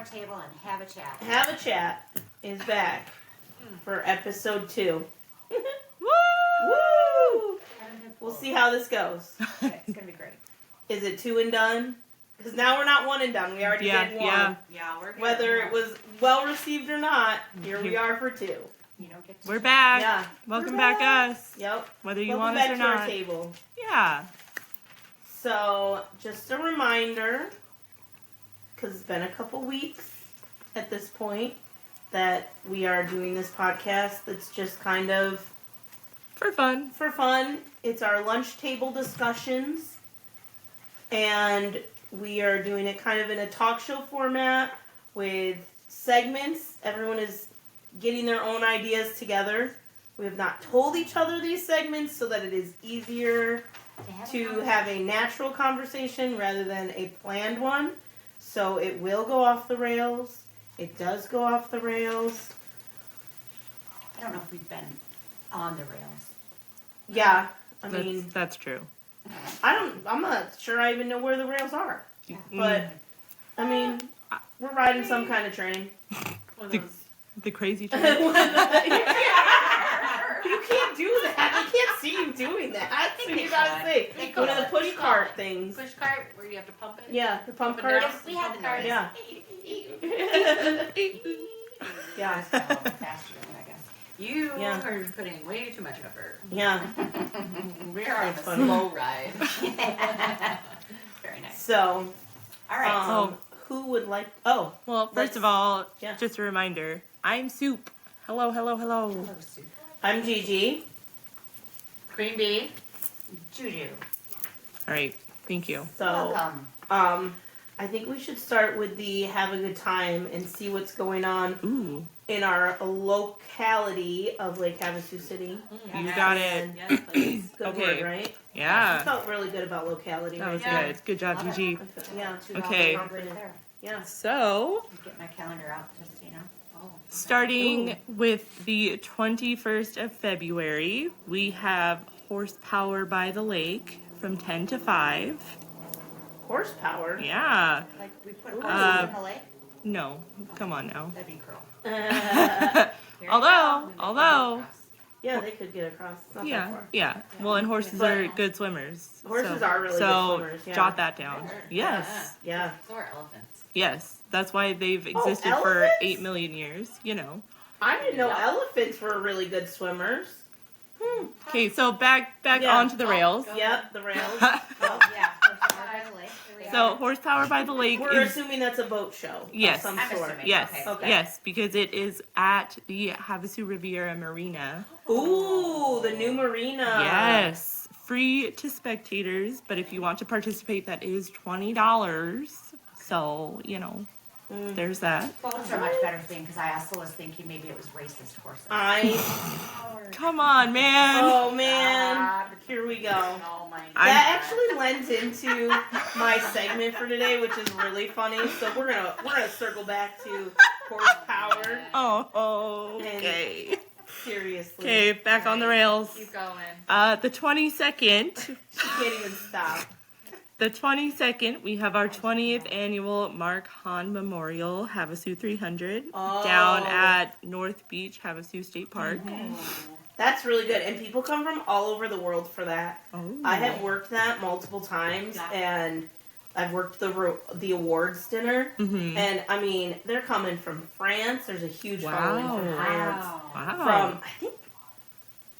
our table and have a chat. HavaChat is back for episode 2. Woo! Woo! We'll see how this goes. Okay, it's gonna be great. Is it 2 and done? Because now we're not 1 and done. We already did 1. Yeah, we're here. Whether it was well received or not, here we are for 2. You don't get to We're back. Yeah. Welcome We're back, us. Yep. Whether you Welcome want us back or to our not. table. Yeah. So, just a reminder, because it's been a couple weeks at this point, that we are doing this podcast that's just kind of For fun. for fun. It's our lunch table discussions, and we are doing it kind of in a talk show format with segments. Everyone is getting their own ideas together. We have not told each other these segments so that it is easier to have a natural conversation rather than a planned one. So it will go off the rails. It does go off the rails. I don't know if we've been on the rails. Yeah, I mean, That's true. I'm not sure I even know where the rails are. Yeah. But, I mean, we're riding some kind of train. The crazy You train. can't do that. I can't see you doing that. I think So they you gotta could. say, They one of the could. push cart things. Push cart where you have to pump it. Yeah, the pump Up and carts. down. We had the noise. Yeah. Yeah. Faster than I guess. You Yeah. are putting way too much effort. Yeah. We are on a That's funny. slow ride. Very nice. So, All right. who would like? Oh, Well, first Let's- of all, yeah. just a reminder. I'm Soup. Hello, hello, hello. I'm Gigi. Queen bee. Juju. All right. Thank you. So, Welcome. I think we should start with the have a good time and see what's going on Ooh. in our locality of Lake Havasu City. You got it. Yes, please. Good Okay. word, right? I Yeah. felt really good about locality. That right was there. good. Good job, Love it. Gigi. Yeah. Okay. There. Yeah. So, Get my calendar out, just starting with the 21st of February, we have Horsepower by the Lake from 10 to 5. Horsepower. Yeah. Like we put horses in the lake. No. Come on now. That'd be cruel. Although, Yeah, they could get across. It's not that yeah, far. yeah. Well, and horses But- are good swimmers. Horses are really so good swimmers, yeah. jot that down. Yes, Yeah. So are elephants. yes. That's why they've existed for elephants? 8 million years. You know. I didn't know elephants were really good swimmers. Okay, so back Yeah. onto the rails. Yep, the rails. Oh yeah. Horses by the lake. There we So are. Horsepower by the Lake We're is assuming that's a boat show. Yes. Of some I'm sort. assuming. yes, Okay. yes, because it is at the Havasu Riviera Marina. Ooh, the new marina. Yes, free to spectators, but if you want to participate, that is $20. So there's that. Boats are a much better thing because I also was thinking maybe it was racist horses. Come on, man. Oh man, here we go. Oh my god. That actually lends into my segment for today, which is really funny. So we're gonna circle back to horsepower. Oh, okay. Seriously. Okay, back on the rails. Keep going. The 22nd. She can't even stop. The 22nd, we have our 20th annual Mark Hahn Memorial Havasu 300 Oh. down at North Beach Havasu State Park. That's really good, and people come from all over the world for that. Oh. I have worked that multiple times, and I've worked the awards dinner, Mhm. and I mean they're coming from France. There's a huge following from France, Wow. from I think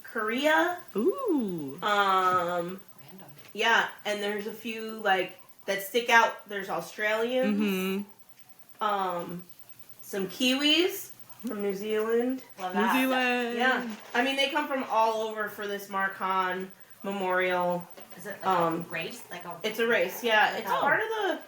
Korea. Ooh. Random. Yeah, and there's a few like that stick out. There's Australians, Mm-hmm. some Kiwis from New Zealand. Love New that. Zealand. Yeah, I mean they come from all over for this Mark Hahn Memorial. Is it like Um, a race? Like a It's a race, yeah. It's Oh. part of the.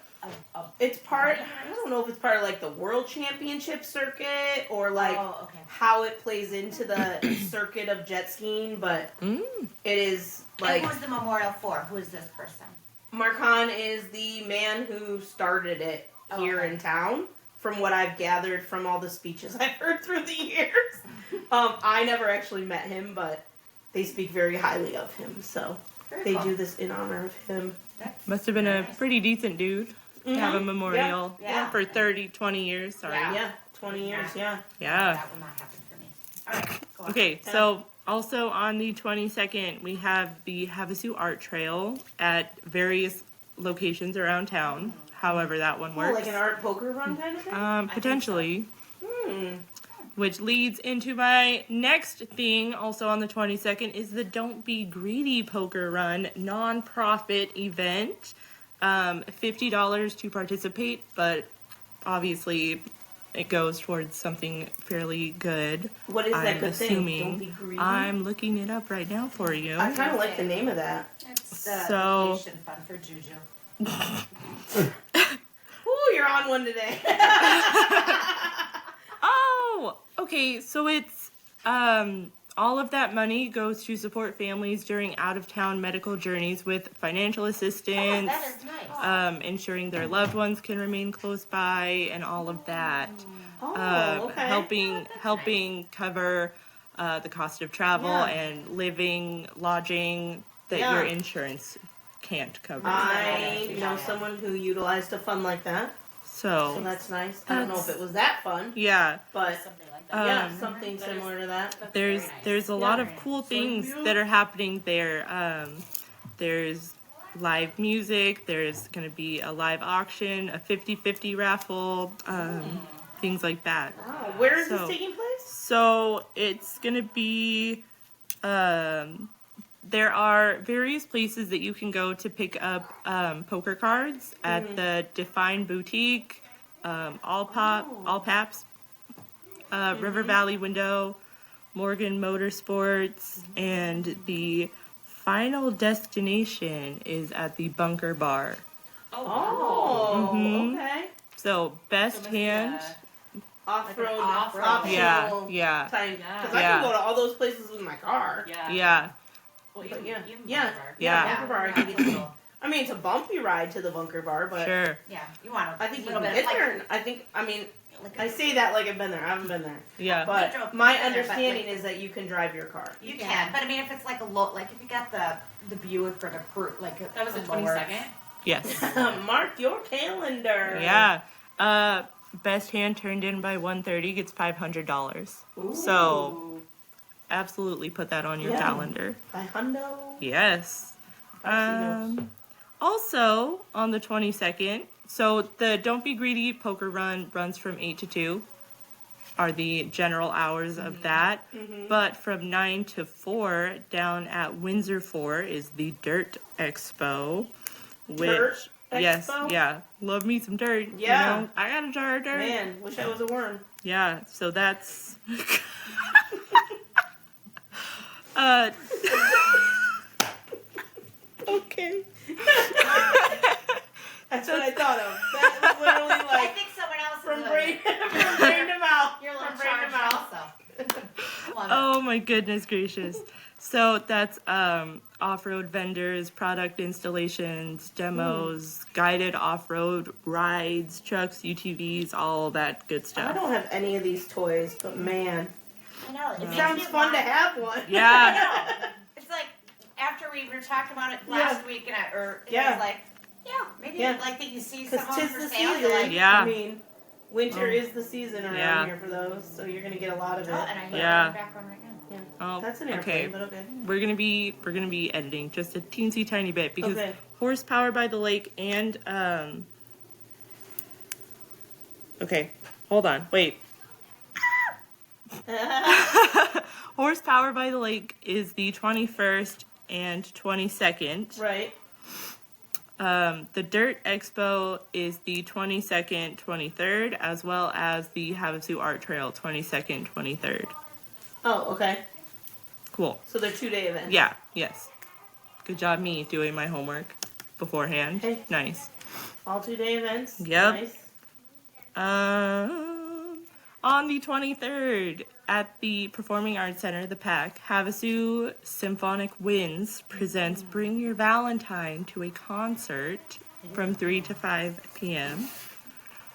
a It's part. I don't know if it's part of like the World Championship circuit or like oh, okay. how it plays into the circuit of jet skiing, but Mm. it is And like who's the memorial for? Who is this person? Mark Hahn is the man who started it here Okay. in town. From what I've gathered from all the speeches I've heard through the years, I never actually met him, but they speak very highly of him. So Very they cool. do this in honor of him. Must have been a pretty decent dude. have a memorial Yeah. for 30, 20 years. Sorry. Yeah. Yeah, 20 years, yeah. Yeah. That will not happen for me. All right, go on. Okay, so also on the 22nd, we have the Havasu Art Trail at various locations around town. However, that one Oh, works. like an art poker run kind of thing? Potentially. Hmm. Which leads into my next thing, also on the 22nd, is the Don't Be Greedy Poker Run nonprofit event. $50 to participate, but obviously it goes towards something fairly good. What is that I'm good assuming. thing? Don't be greedy? I'm looking it up right now for you. I kind of like the name of that. It's the So- vacation fund for Juju. Ooh, you're on one today. Oh, okay. So it's all of that money goes to support families during out-of-town medical journeys with financial assistance, That is nice. ensuring their loved ones can remain close by, and all of that. Oh, okay. Helping cover the cost of travel Yeah. and living, lodging that Yeah. your insurance can't cover. I know someone who utilized a fund like that, so So that's nice. I don't know if it was that fun, yeah. but Something like that. yeah, Um, something similar to that. That's There's very nice. there's a lot of Very cool nice. things that are happening there. There's live music. There's gonna be a live auction, a 50-50 raffle, things like that. Wow, where is So- this taking place? So it's gonna be. There are various places that you can go to pick up poker cards at the Define Boutique, All Paps, River Valley Window, Morgan Motorsports, and the final destination is at the Bunker Bar. Oh, Mhm. okay. So best hand, Off-road, Like an off-road. optional yeah, time. Yeah. Because I Yeah. can go to all those places with my car. Yeah. yeah. Well, But even, yeah. even Yeah. Bunker Bar. Yeah. Bunker Bar, I can get to. I mean, it's a bumpy ride to the Bunker Bar, but Sure. Yeah, you want I think you little can bit get of, there. I mean, like I say that like I've been there. I haven't been there. Yeah. But drove- my been there, but, understanding like- is that you can drive your car. You can, but I mean, if it's like a low, like if you got the Buick or the Crew, like That was the lower- 22nd. Yes. Mark your calendar. Yeah. Best hand turned in by 1:30 gets $500. Ooh. So absolutely put that on your Yeah. calendar. By Hundo. Yes. I've seen Also on the 22nd, so the Don't Be Greedy poker run runs from 8 to 2 are the general hours of that. But from 9 to 4 down at Windsor 4 is the Dirt Expo. Which, Dirt yes, Expo? yeah. Love me some dirt. Yeah. You know, I got a jar of dirt. Man, wish I was a worm. Yeah, so that's uh okay. That's what I thought of. That was literally I like think someone else is from doing brain, it. from brain to mouth. You're a little From brain to charged mouth. also. Love it. Oh my goodness gracious. So that's off-road vendors, product installations, demos, guided off-road rides, trucks, UTVs, all that good I stuff. don't have any of these toys, but man, I know. It it makes sounds me fun to want- have one. I Yeah. know. It's like after we were talking about it last week, and it Yeah. was like, yeah, maybe Yeah. like that you see some Because of them tis for the sale. season. You're like, Yeah. I mean, winter Oh. is the season around Yeah. here for those, so you're gonna get a lot of it. oh, and I hear Yeah. one back on right now. Oh, That's an okay. airplane, but okay. We're gonna be editing just a teensy tiny bit because Okay. Horsepower by the Lake and okay, hold on, wait. Horsepower by the Lake is the 21st and 22nd. Right. The Dirt Expo is the 22nd, 23rd, as well as the Havasu Art Trail 22nd, 23rd. Oh, okay. Cool. So they're 2-day events. Yeah, yes. Good job me doing my homework beforehand. Hey. Nice. All 2-day events. Yep. Nice. On the 23rd, at the Performing Arts Center, the PAC, Havasu Symphonic Winds presents Bring Your Valentine to a concert from 3 to 5 p.m.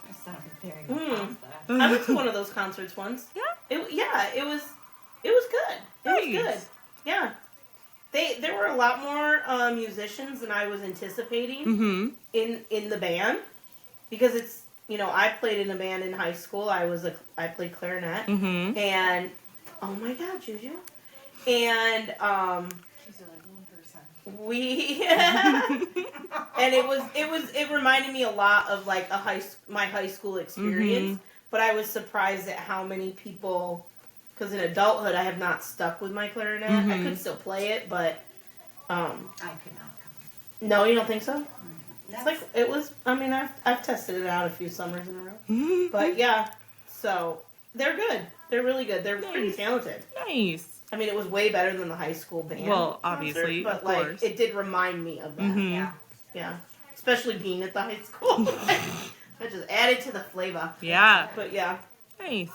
That sounded very Mm. awesome. I went to one of those concerts once. Yeah. It was good. It was Nice. good. Yeah. There were a lot more musicians than I was anticipating Mm-hmm. in the band. because it's, I played in a band in high school. I played clarinet, Mm-hmm. and oh my God, Juju, and She's a one person. we and it reminded me a lot of like my high school experience. But I was surprised at how many people, because in adulthood I have not stuck with my clarinet. I could still play it, but I could not come. no, you don't think so? It's That's like it was. I mean, I've tested it out a few summers in a row, but yeah. So they're good. They're really good. They're pretty talented. Nice. I mean, it was way better than the high school band. Well, concert, obviously, but of like course. it did remind me of that. yeah. Yeah, especially being at the high school. That just added to the flavor. Yeah. But yeah. Nice.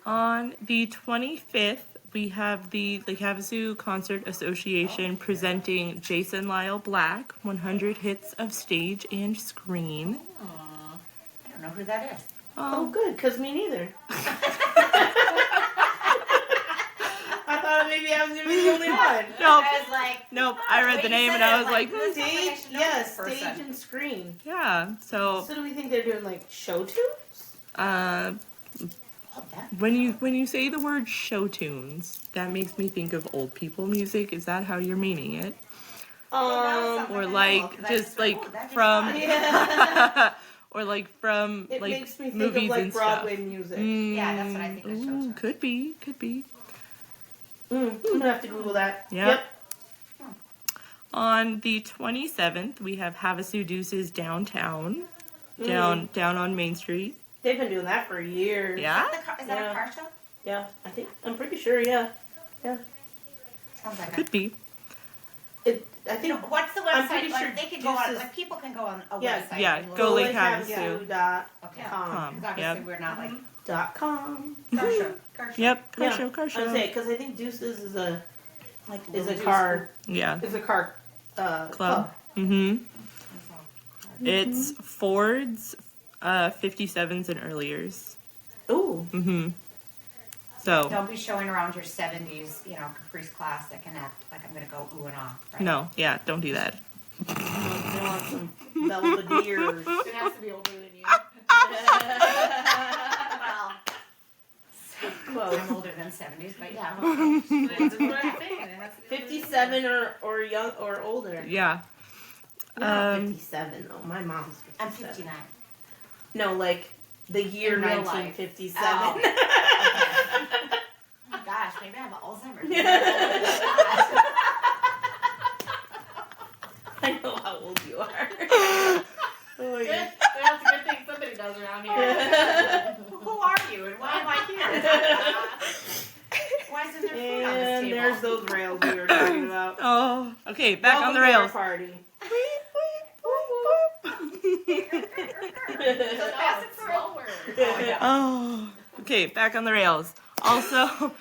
On the 25th, we have the Lake Havasu Concert Association presenting Jason Lyle Black, 100 Hits of Stage and Screen. Aw. I don't know who that is. Oh, good, because me neither. I thought maybe I was going to be the only one. Nope. I was like, Nope. I read the name and I was like, this sounds like I Stage, should know yeah, this person. stage and screen. yeah. So, So do we think they're doing like show tunes? Oh, that- when you say the word show tunes, that makes me think of old people music. Is that how you're meaning it? Or like just like from Yeah. or like from It like makes me think movies of like and Broadway stuff. music. Yeah, that's what I think of show Ooh, tunes. could be. I'm gonna have to Google that. Yep. On the 27th, we have Havasu Deuces downtown, down on Main Street. They've been doing that for years. Yeah. Is that Yeah. a car show? Yeah, I'm pretty sure. Yeah. Sounds like Could be. I think what's the I'm website? pretty Like sure they can go on. Deuces- Like people can go on a Yeah, website. yeah, and look. go Lake Havasu.com. Okay. Com. Because obviously Yep. we're not like .com. car show. Car show. Yep. Car Yeah, show. Car I'm show. saying because I think Deuces is a Like is a little car Yeah. club. Mm-hmm. juice. It's Fords, 57s and earliers. Ooh. Mm-hmm. So Don't be showing around your 70s, Caprice Classic and act like I'm gonna go ooh and ah. Right? no, yeah, don't do that. They want some Belvedere's. It has to be older than you. Well, Close. I'm older than 70s, but yeah. Okay. That's what I'm saying. It has to be older than 57 or young or older. Yeah. You're not 57 though. My mom's 57. I'm 59. No, like the year In real life. 1957. Oh. Oh my gosh, maybe I have Alzheimer's. I know how old you are. Oh, Good. yeah. That's a good thing somebody does around here. Who are you and why am I here? Why isn't there food on this And table? there's those rails we were talking about. Oh, okay, back on the Welcome to our rails. party. So pass it through. Small word. Oh, yeah. Oh, okay, back on the rails. Also,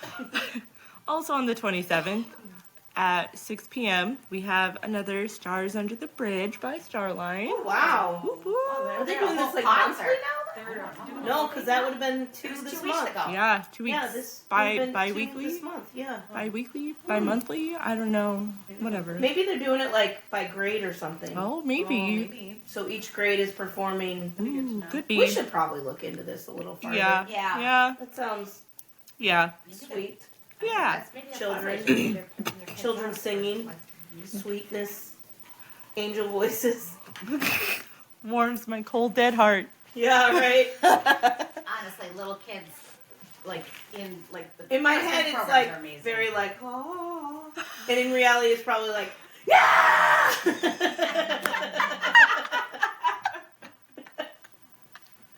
also on the 27th at 6 p.m. we have another Stars Under the Bridge by Starline. Oh, wow. Whoop, whoop. Are they They're doing a this whole like concert. monthly now? They're No, because that would have been It was 2 this weeks month. ago. Yeah, 2 weeks. Yeah, this Bi- would've been bi-weekly? this month. Yeah. Bi-weekly? Bi-monthly? I don't know. Whatever. Maybe they're doing it like by grade or something. Oh, maybe. Maybe. So each grade is performing. Ooh, could be. We should probably look into this a little farther. Yeah. Yeah. Yeah. That sounds Yeah. sweet. Yeah. That's maybe a Children. collaboration. Their kids Children are- singing. Sweetness. Angel voices. Warms my cold dead heart. Yeah, right. Honestly, little kids, like in like the In my Christmas head, it's programs like are amazing. very like, oh. And in reality, it's probably like, yeah!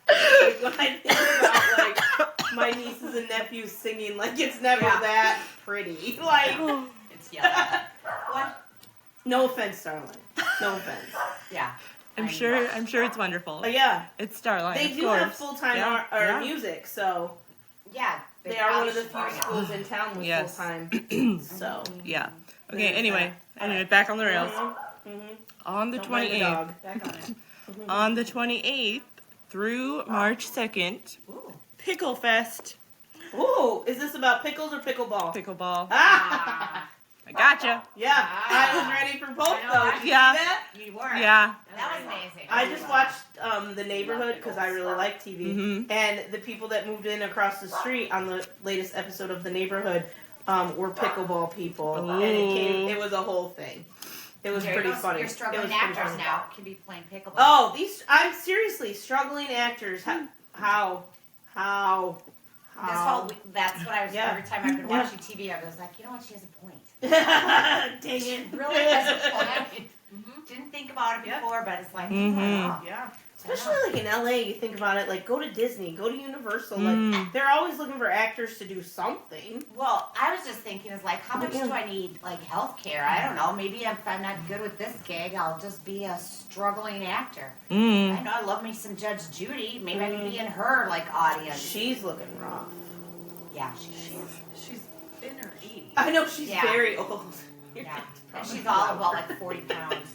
Like when I think about like my nieces and nephews singing, like it's never Yeah. that pretty. Like, It's yellow. What? no offense, Starline. No offense. Yeah. I'm sure it's wonderful. But yeah, It's Starline. they of do have course. full-time Yeah, art, yeah. music, so Yeah. they are one of the few probably should bring it. schools in town with Yes. full-time. So. Yeah. Okay, There's anyway. that. Anyway, back on the rails. Mm-hmm. On the Don't mind the 28th. dog. Back on it. On the 28th through March 2nd, Ooh. Pickle Fest. Ooh, is this about pickles or pickleball? Pickleball. Ah! I gotcha. Yeah, I was ready for both I know, those. right? Did you Yeah. see that? You were. Yeah. That was amazing. I just watched the neighborhood because I really like TV. Mhm. And the people that moved in across the street on the latest episode of the neighborhood were pickleball people, and it was a whole thing. It was There pretty you go. funny. Your It struggling was pretty actors funny. now can be playing pickleball. Oh, I'm seriously struggling actors. How? This whole week, that's what I was. Yeah. Every time I've been watching TV, I was like, you know what? She has a point. Dang it! Really has a point. Didn't think about it before, but it's like, Yeah. Especially like in LA, you think about it. Like, go to Disney, go to Universal. Mm. Like, they're always looking for actors to do something. Well, I was just thinking, is like, how much do I need, like, health care? I don't know. Maybe if I'm not good with this gig, I'll just be a struggling actor. Mm. I know I love me some Judge Judy. Maybe I can be in her, like, audience. She's looking rough. Yeah, she is. She's in her 80s. I know she's Yeah. very old. Yeah. And she's all about, like, 40 pounds.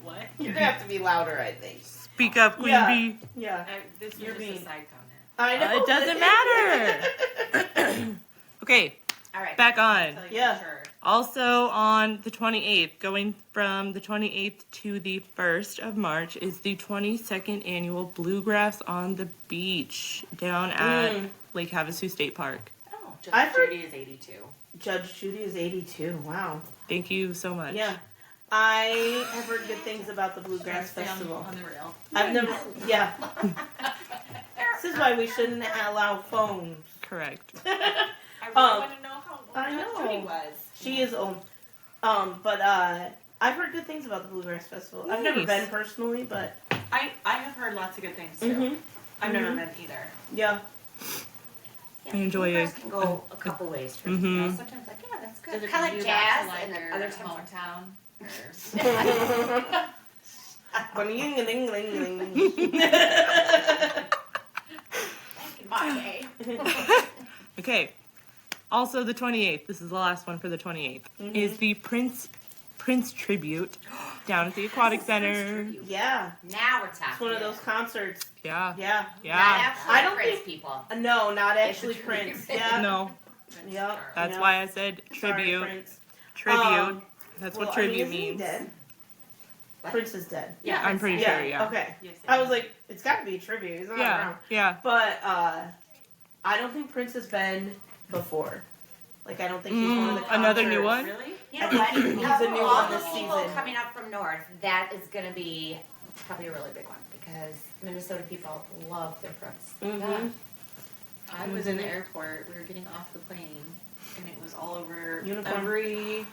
What? You're gonna have to be louder, I think. Speak up, Queen Yeah. Bee. Yeah, This You're was being- just a side comment. I know. It doesn't matter. Okay, All right. back on. Tell you Yeah. for sure. Also on the 28th, going from the 28th to the 1st of March, is the 22nd annual Bluegrass on the Beach down at Lake Havasu State Park. Oh, I've Judge heard- Judy is 82. Judge Judy is 82. Wow. Thank you so much. Yeah. I have heard good things about the Bluegrass Stay Festival. on the rail. I've never. Yeah. This is why we shouldn't allow phones. Correct. I really Um, want to know how old I Judge know. Judy was. She is old. But I've heard good things about the Bluegrass Festival. I've never Nice. been personally, but I have heard lots of good things too. Mhm. I've never Mhm. been either. yeah. Yeah, I enjoy bluegrass it. can go a couple ways for me. You know, Mhm. sometimes like, yeah, that's good. Does it Kind bring of you like back jazz, to, like, and then your other times hometown? back in my day. Okay. Also the 28th, this is the last one for the 28th, is the Prince tribute down at the Aquatic Center. Yeah. Now we're talking. It's one of those concerts. Yeah. Yeah. Not Yeah. actually I don't Prince think- people. No, not actually It's a Prince. tribute. Yeah. No, Yep. that's Yeah. why I said Sorry, tribute. Prince. Tribute. That's what Well, tribute isn't he means. dead? What? Prince is dead. Yeah, I'm pretty Yeah. sure, yeah. Okay. Yes, I was like, it's got to be a tribute. He's not Yeah, around. yeah. But I don't think Prince has been before. Like, I don't think he's one of the Another new concerts. one? Really? You know I what? think he's a new All one the this people season. coming up from north, that is going to be probably a really big one because Minnesota people love their Prince. Mm-hmm. I was in the airport. We were getting off the plane, and it was all over Unicorn. every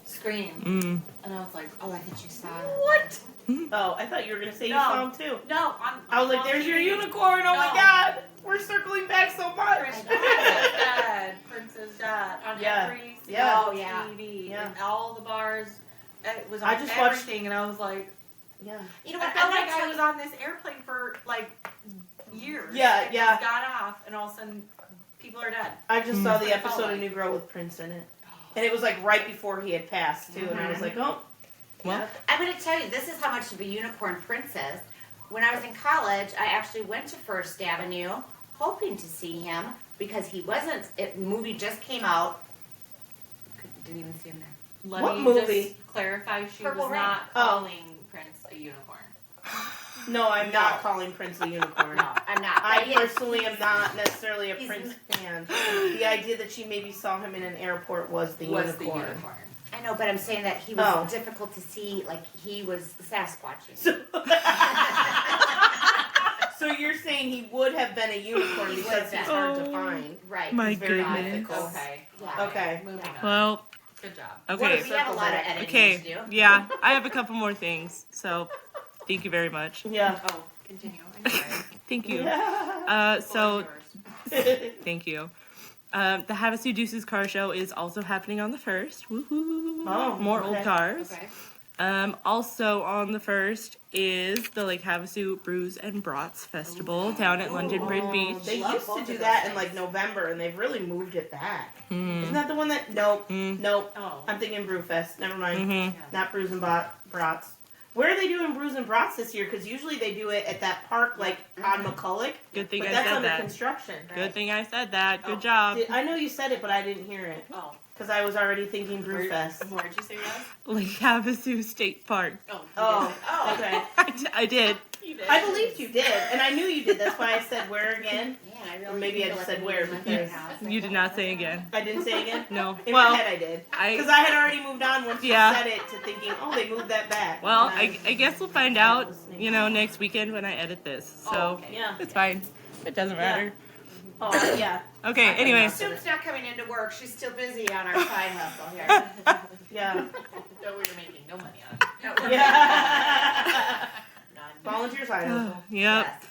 screen. Mm. And I was like, Oh, I thought you saw "What? Oh, I thought you were going to say you No. saw him too. No!" I was like, there's your unicorn. Oh my No. God. We're circling back so much. Princess Dad, Princess Dad on Yeah. every Yeah. Oh, yeah. TV, Yeah. and all the bars. It was on I just watched- everything, and I was like, Yeah. You know I what? felt I'm like gonna I tell was you. on this airplane for like years. Yeah, and yeah. just got off, and all of a sudden, people are dead. I just saw the That's what it episode felt of like. New Girl with Prince in it. And it was like right before he had passed too. And I was like, oh. Well, I'm going to tell you, this is how much of a unicorn Prince is. When I was in college, I actually went to First Avenue hoping to see him because he wasn't. The movie just came out. Didn't even see him there. Let What me movie? just clarify, she Purple was Rain. not Oh. calling Prince a unicorn. No, I'm not calling Prince a unicorn. No, I'm not. I But he is- personally am not necessarily a he's- Prince fan. The idea that she maybe saw him in an airport was the Was the unicorn. unicorn. I know, but I'm saying that he was Oh. difficult to see. Like, he was Sasquatching. So you're saying he would have been a unicorn He because would he's have hard to been. find. Right. My He's very goodness. mythical. Okay. Yeah. Okay. Moving on. well, Good job. okay. We have a lot of editing to Okay, do. yeah, I have a couple more things, so thank you very much. Yeah. Oh, continue. I'm sorry. Thank you. Yeah. So, Floor is yours. thank you. The Havasu Deuces car show is also happening on the 1st. Woohoo! Oh, More old okay. cars. Okay. Also on the 1st is the Lake Havasu Brews and Brats Festival down at London Bridge Beach. They Love used both to of do those that in things. like November, and they've really moved it back. Mm. Isn't that the one that? Nope. Mm. Nope. Oh. I'm thinking Brewfest. Never mind. Mhm. Yeah. Not Brews and Brats. Where are they doing Brews and Brats this year? Because usually they do it at that park, like on McCulloch. Good thing But I that's said under that. construction. Good thing I said that. Good Oh. job. I know you said it, but I didn't hear it Oh. because I was already thinking Where, Brewfest. where'd you say it was? Lake Havasu State Park. Oh. Oh, Oh. okay. I did. you did. I believed you did, and I knew you did. That's why I said where again. Man, I really Or maybe feel I just like said I'm where in my because- house. You did not say again. I didn't say again? No. In Well, my head I did. Because I had already moved on once Yeah. you said it to thinking, oh, they moved that back. well, And I guess we'll find out, next weekend when I edit this. So Oh, okay. Yeah. it's fine. It doesn't matter. Oh, yeah. Okay. Anyway. Soup's not coming into work. She's still busy on our side hustle here. Yeah. So we're making no money on it. Yeah. None. Volunteer side hustle. Yep.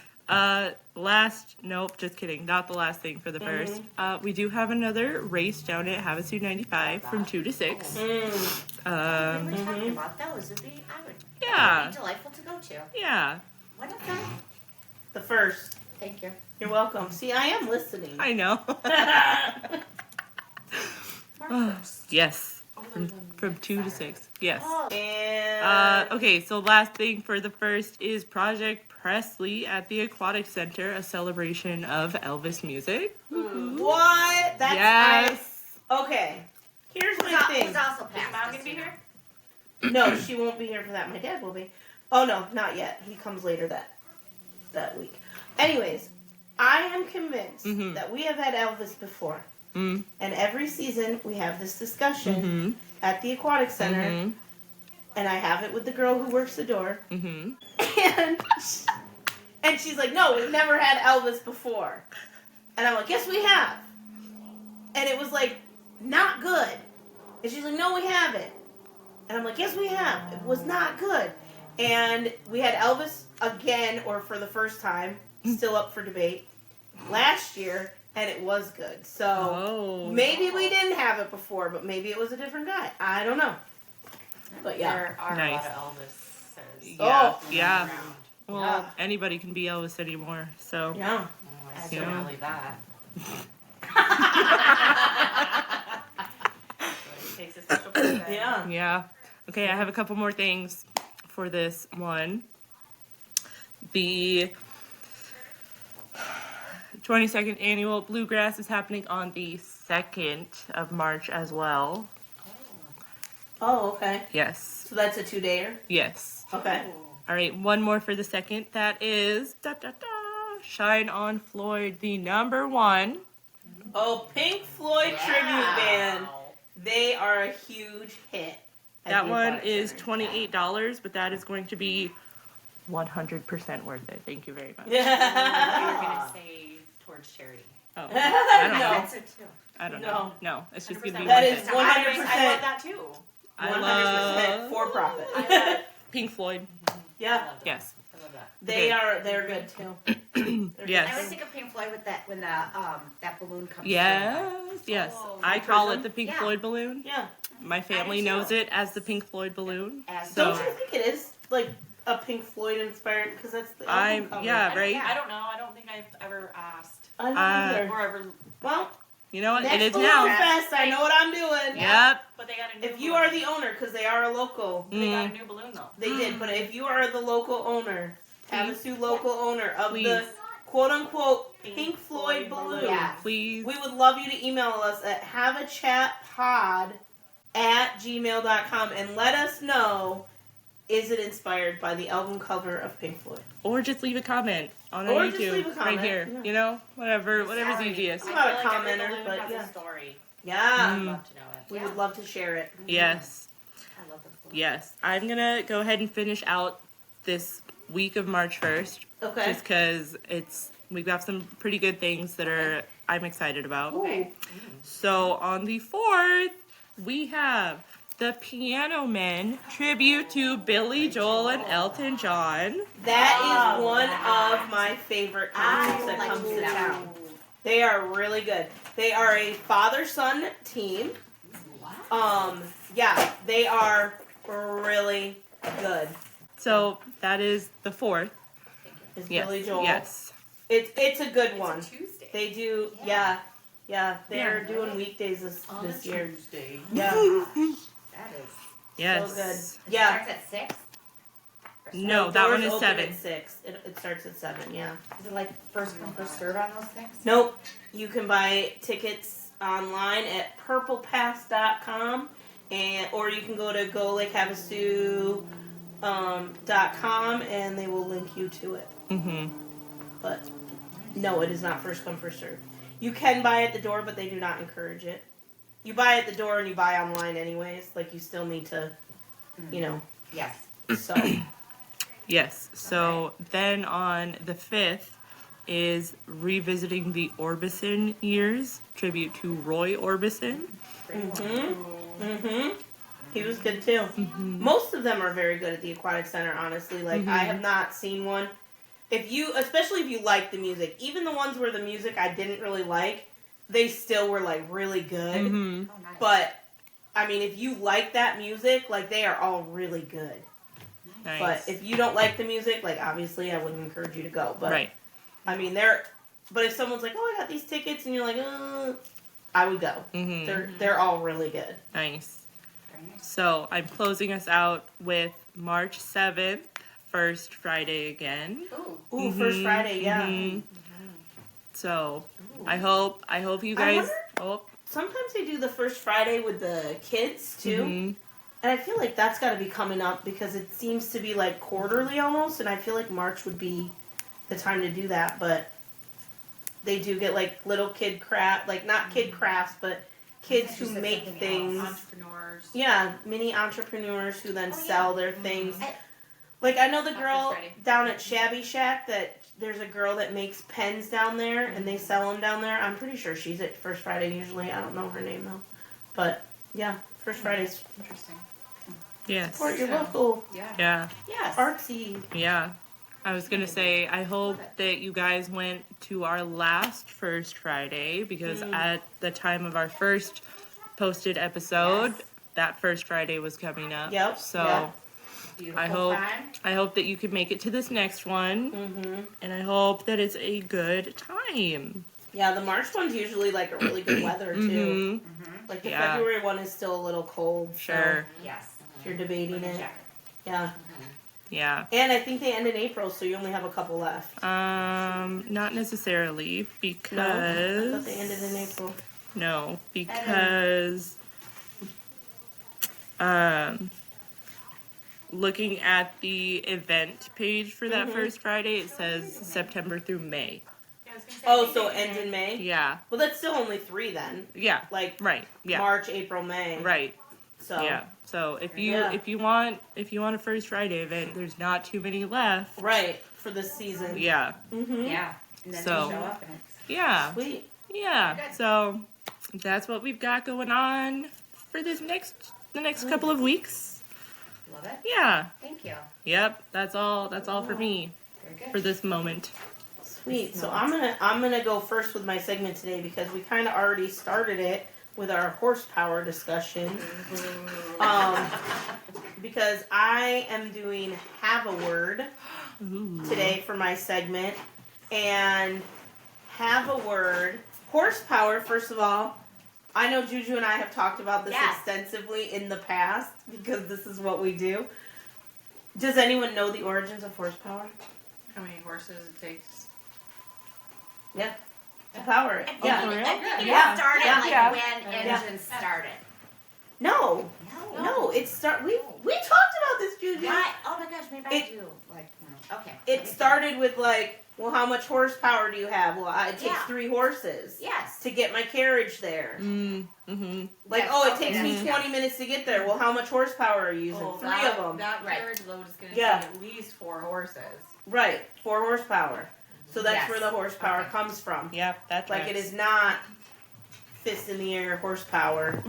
Yes. Nope, just kidding. Not the last thing for the first. We do have another race down at Havasu 95 from 2 to 6. We were talking about those. That would be Yeah. delightful to go to. Yeah, When is that? The first. Thank you. You're welcome. See, I am listening. I know. March 1st. Yes, from 2 to 6. Yes. Oh, And Okay, so last thing for the first is Project Presley at the Aquatic Center, a celebration of Elvis music. what? That's Yes. nice. Okay. Here's my thing. who's also Is passed. Mom just gonna be so you know. here? No, she won't be here for that. My dad will be. Oh no, not yet. He comes later that week. Anyways, I am convinced Mhm. that we have had Elvis before. Mm. And every season we have this discussion Mhm. at the Aquatic Center. Mhm. And I have it with the girl who works the door. Mhm. And she's like, no, we've never had Elvis before. And I'm like, yes, we have. And it was like, not good. And she's like, no, we haven't. And I'm like, yes, we have. It was not good. And we had Elvis again, or for the first time, still up for debate, last year, and it was good. So Oh. maybe we didn't have it before, but maybe it was a different guy. I don't know. But yeah. There are Nice. a lot of Elvis. Yeah. Oh. Yeah. Around. Well, Yeah. anybody can be Elvis anymore, so. Yeah. Oh, I still Yeah. believe that. It takes a special person. Yeah. Yeah. Okay, I have a couple more things for this one. The 22nd annual Bluegrass is happening on the 2nd of March as well. Oh, okay. Yes. So that's a 2-dayer? Yes. Okay. All right, one more for the second. That is Shine on Floyd, the number one. Oh, Pink Floyd Yeah. tribute band. They are a huge hit. at That the one Aquatic is Center. $28, but that is going to be 100% worth it. Thank you very much. You were Yeah. gonna say towards charity. Oh, I don't No. know. That's it too. I don't know. No, it's just going to be 100%. That worth is it. 100%. I love that too. I 100% love for profit. I love, Pink Floyd. I Yeah. love that. Yes. I love that. They're good too. They're Yes. I always think of Pink Floyd with that when that balloon comes. Yes, yes. Oh, I the call prism? it the Pink Yeah. Floyd balloon. Yeah. My family too. knows it as the Pink Floyd balloon. As So Don't you think it is like a Pink Floyd inspired? Because that's the album I'm cover. yeah, right. I don't know. I don't think I've ever asked I don't Uh, either. or ever. Well, You know what? next It is Balloon now. Fest, I know what I'm doing. Yep. But they got a new. If you balloon. are the owner, because they are a local, They got a Mm. new balloon though. they did. But if you are the local owner, Havasu local owner of Please. the quote unquote Pink Pink Floyd Floyd balloon, balloon. Yeah. Please. we would love you to email us at havachatpod@gmail.com and let us know, is it inspired by the album cover of Pink Floyd? Or just leave a comment on our Or YouTube just leave a right comment, here. yeah. You know, whatever's Sorry. easiest. I'm not a I feel like every commenter, balloon but has yeah. a story. Yeah, I'd Mm. love to know it. we Yeah. would love to share it. Yes. I love those balloons. Yes. I'm gonna go ahead and finish out this week of March 1st, Okay. just because we've got some pretty good things that I'm excited about. Ooh. So on the 4th, we have the Piano Men tribute to Billy Joel and Elton John. That is Oh, one that. of my favorite I concerts that like comes to that. town. They are really good. They are a father-son team. Yeah, they are really good. So that is the 4th. Is Yes. Billy Joel? Yes. It's a good one. It's a Tuesday. They do, Yeah. yeah. They're Yeah. doing weekdays this On a year. Tuesday. Yeah, That is. Yes. so good. It Yeah. starts at 6. No, The that one doors is open 7. At 6. It starts at 7. Yeah. Is it like first come first serve on those things? Nope. You can buy tickets online at purplepass.com or you can go to Lake Havasu .com, and they will link you to it. Mm-hmm. But no, it is not first come, first serve. You can buy at the door, but they do not encourage it. You buy at the door and you buy online anyways. Like, you still need to, you know. Yes. So, Yes. So then on the 5th is revisiting the Orbison years, tribute to Roy Orbison. he was good too. Most of them are very good at the Aquatic Center, honestly. Like, I have not seen one. Especially if you like the music, even the ones where the music I didn't really like, they still were, like, really good. Mm-hmm. Oh, nice. But, I mean, if you like that music, like, they are all really good. Nice. But if you don't like the music, like, obviously I wouldn't encourage you to go. But, Right. I mean, but if someone's like, oh, I got these tickets, and you're like, I would go. Mm-hmm. They're all really good. Nice. Very nice. So I'm closing us out with March 7th, First Friday again. Ooh. Ooh, First Friday, yeah. Mhm. So Ooh. I hope you I guys. wonder- Sometimes they do the First Friday with the kids, too. Mhm. And I feel like that's got to be coming up because it seems to be, like, quarterly almost. And I feel like March would be the time to do that. But they do get, like, little kid craft, like, not kid crafts, but kids who Just make something things. Entrepreneurs. Yeah, mini entrepreneurs who then Oh, sell yeah. their things. I- Like, I know the Not girl First Friday. down at Shabby Shack that there's a girl that makes pens down there and they sell them down there. I'm pretty sure she's at First Friday usually. I don't know her name though. But yeah, First Friday's Interesting. Yes. support your Yeah. local Yeah. Yeah. Yes. artsy. Yeah. I was gonna say I hope that you guys went to our last First Friday because at the time of our first posted episode, Yes. that First Friday was coming up. Yep, So yeah. Beautiful I hope time. I hope that you can make it to this next one, Mm-hmm. and I hope that it's a good time. Yeah, the March one's usually like a really good weather too. Mhm. Like the Yeah. February one is still a little cold. so Sure. Yes. if you're debating Bring a it. jacket. Yeah. Yeah. And I think they end in April, so you only have a couple left. Not necessarily No? I because thought they ended in April. No, because looking at the event page for that First Friday, it says September through May. Yeah, I was gonna say, Oh, I so think it ends in May? Yeah, Well, that's still only 3 then. yeah, Like right, yeah, March, April, May. right, So yeah. So if you Yeah. if you want a First Friday event, there's not too many left. right for this season. Yeah, Mm-hmm. Yeah. And then So- they show up and it's yeah, Sweet. yeah. Good. So that's what we've got going on for the next couple of weeks. love it. Yeah. Thank you. Yep. That's all for me Very good. for this moment. Sweet. So I'm gonna go first with my segment today because we kind of already started it with our horsepower discussion. Because I am doing Have a Word today for my segment, and Have a Word horsepower. First of all, I know Juju and I have talked about this Yes. extensively in the past because this is what we do. Does anyone know the origins of horsepower? How many horses it takes? Yeah. To power it. I'm thinking, Yeah. for real? I'm thinking Yeah. it started Yeah. like Yeah. when Yeah. engines started. No. No, we talked about this, Juju. Why? Oh my gosh, maybe I It- do. Like, okay. It started with like, well, how much horsepower do you have? Well, it takes Yeah. 3 horses Yes. to get my carriage there. Mm-hmm. Like, Yes, oh, it okay, takes me that's- 20 minutes to get there. Well, how much horsepower are you using? 3 of them. That Right. carriage load is going to Yeah. take at least 4 horses. Right, 4 horsepower. So that's Yes. where the horsepower Okay. comes from. Yep. That's Like, it is not fist in the air horsepower.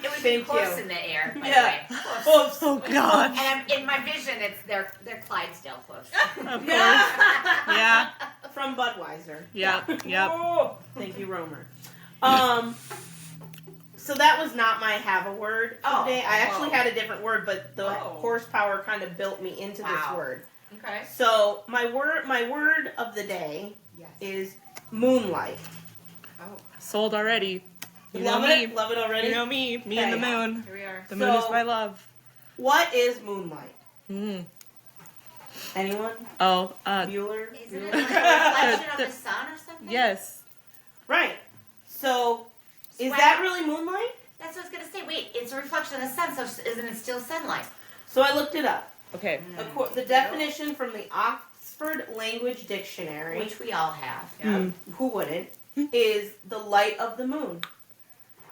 It would Thank be close you. in the air, by Yeah. the way. Oops. Oh God. And in my vision, they're Clydesdale close. Of course. Yeah. Yeah. From Budweiser. Yep. Yep. Oh, thank you, Romer. So that was not my have a word Oh, today. I actually whoa. had a different word, but the Oh. horsepower kind of built me into this Wow. word. Okay. So my word of the day Yes. is moonlight. Oh, Sold already. You Love know it? me. Love it already? You know me. Me and the Okay. moon. here we are. The moon is So- my love. What is moonlight? Mm. Anyone? Oh. Bueller? Isn't Bueller? it like a reflection of the sun or something? Yes. Right. So, is Wow. that really moonlight? That's what I was gonna say. Wait, it's a reflection of the sun, so isn't it still sunlight? So I looked it up. Okay. The definition from the Oxford Language Dictionary, Which we all have. Yeah. who wouldn't, is the light of the moon.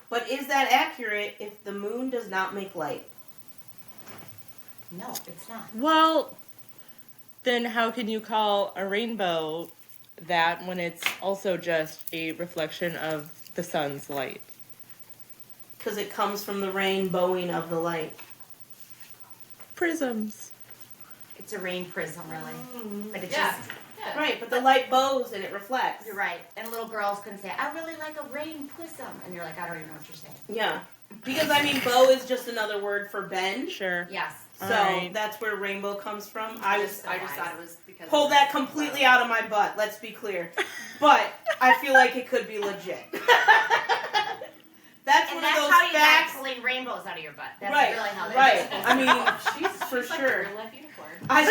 But is that accurate if the moon does not make light? No, it's not. Well, then how can you call a rainbow that when it's also just a reflection of the sun's light? Because it comes from the rainbowing of the light. Prisms. It's a rain prism, really. But it Yeah. just, Yeah. Right, but the light bows and it reflects. you're right. And little girls can say, I really like a rain prism. And you're like, I don't even know what you're saying. Yeah. Because, I mean, bow is just another word for bend. Sure. Yes. So Alright. that's where rainbow comes from. I just thought it was because Pull that completely out of my butt, let's be clear. But I feel like it could be legit. That's And one that's of those how you facts. got pulling rainbows out of your butt. That's Right, really how that right. is. I mean, she's for like sure. a real life unicorn.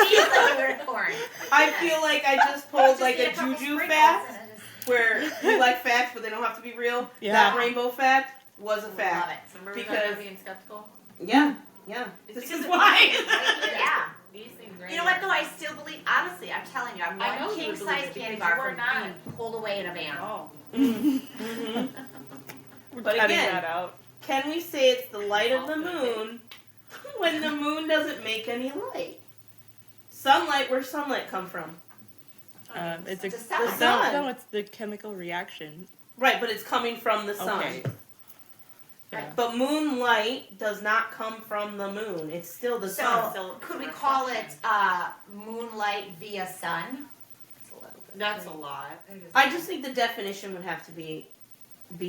She is like a unicorn. I feel like I just pulled like a juju fact where we like facts, but they don't have to be real. Yeah. That rainbow fact was a Love fact. it. Remember we Because- were being skeptical? Yeah, yeah. It's This because is it- why. Yeah. These things right You know what though? I still believe. Honestly, I'm telling you, I'm I know one you king believe size it candy because bar you are from not. being pulled away in a van. Oh. Mhm. But Cutting again, that out. can we say it's the light of the moon when the moon doesn't make any light? Sunlight, where's sunlight come from? It's a The sun. The sun. No, it's the chemical reaction. Right, but it's coming from the sun. Okay. Yeah. But moonlight does not come from the moon. It's still the sun. So could we call it moonlight via sun? It's a little bit. That's a lot. I just think the definition would have to be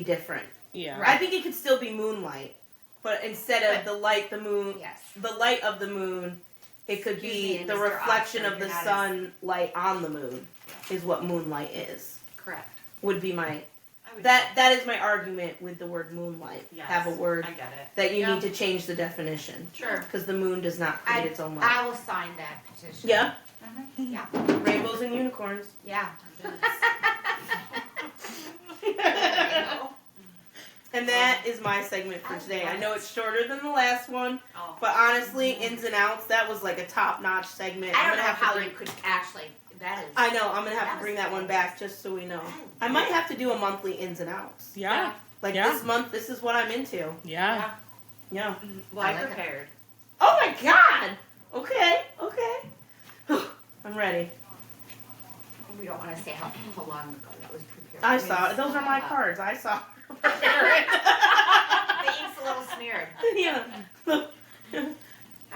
different. Yeah. I think it could still be moonlight, but instead of the light, the moon, Yes. the light of the moon, it could Excuse be me, the Mr. reflection Oxford, of the you're not sunlight on the moon, is what moonlight is. Correct. Would be my I would that is my argument with the word moonlight. Yes, Have a word I get it. that you Yeah. need to change the definition Sure. because the moon does not create its own light. I will sign that petition. Yeah, Yeah. rainbows and unicorns. Yeah. And that is my segment for today. I know it's shorter than the last one, Oh. but honestly, ins and outs, that was like a top-notch segment. I I'm don't gonna know have to how bring, you could actually. That is. I know, I'm gonna have That to was bring that one back just so we know. Oh, I might have to do a monthly ins and outs. Yeah. Like Yeah. this month, this is what I'm into. Yeah. Yeah. Well, I I like it. prepared. Oh my god! Okay, okay. I'm ready. We don't want to say how long ago that was prepared. I saw it. Those are my cards. I saw her. The ink's a little smeared. Yeah. All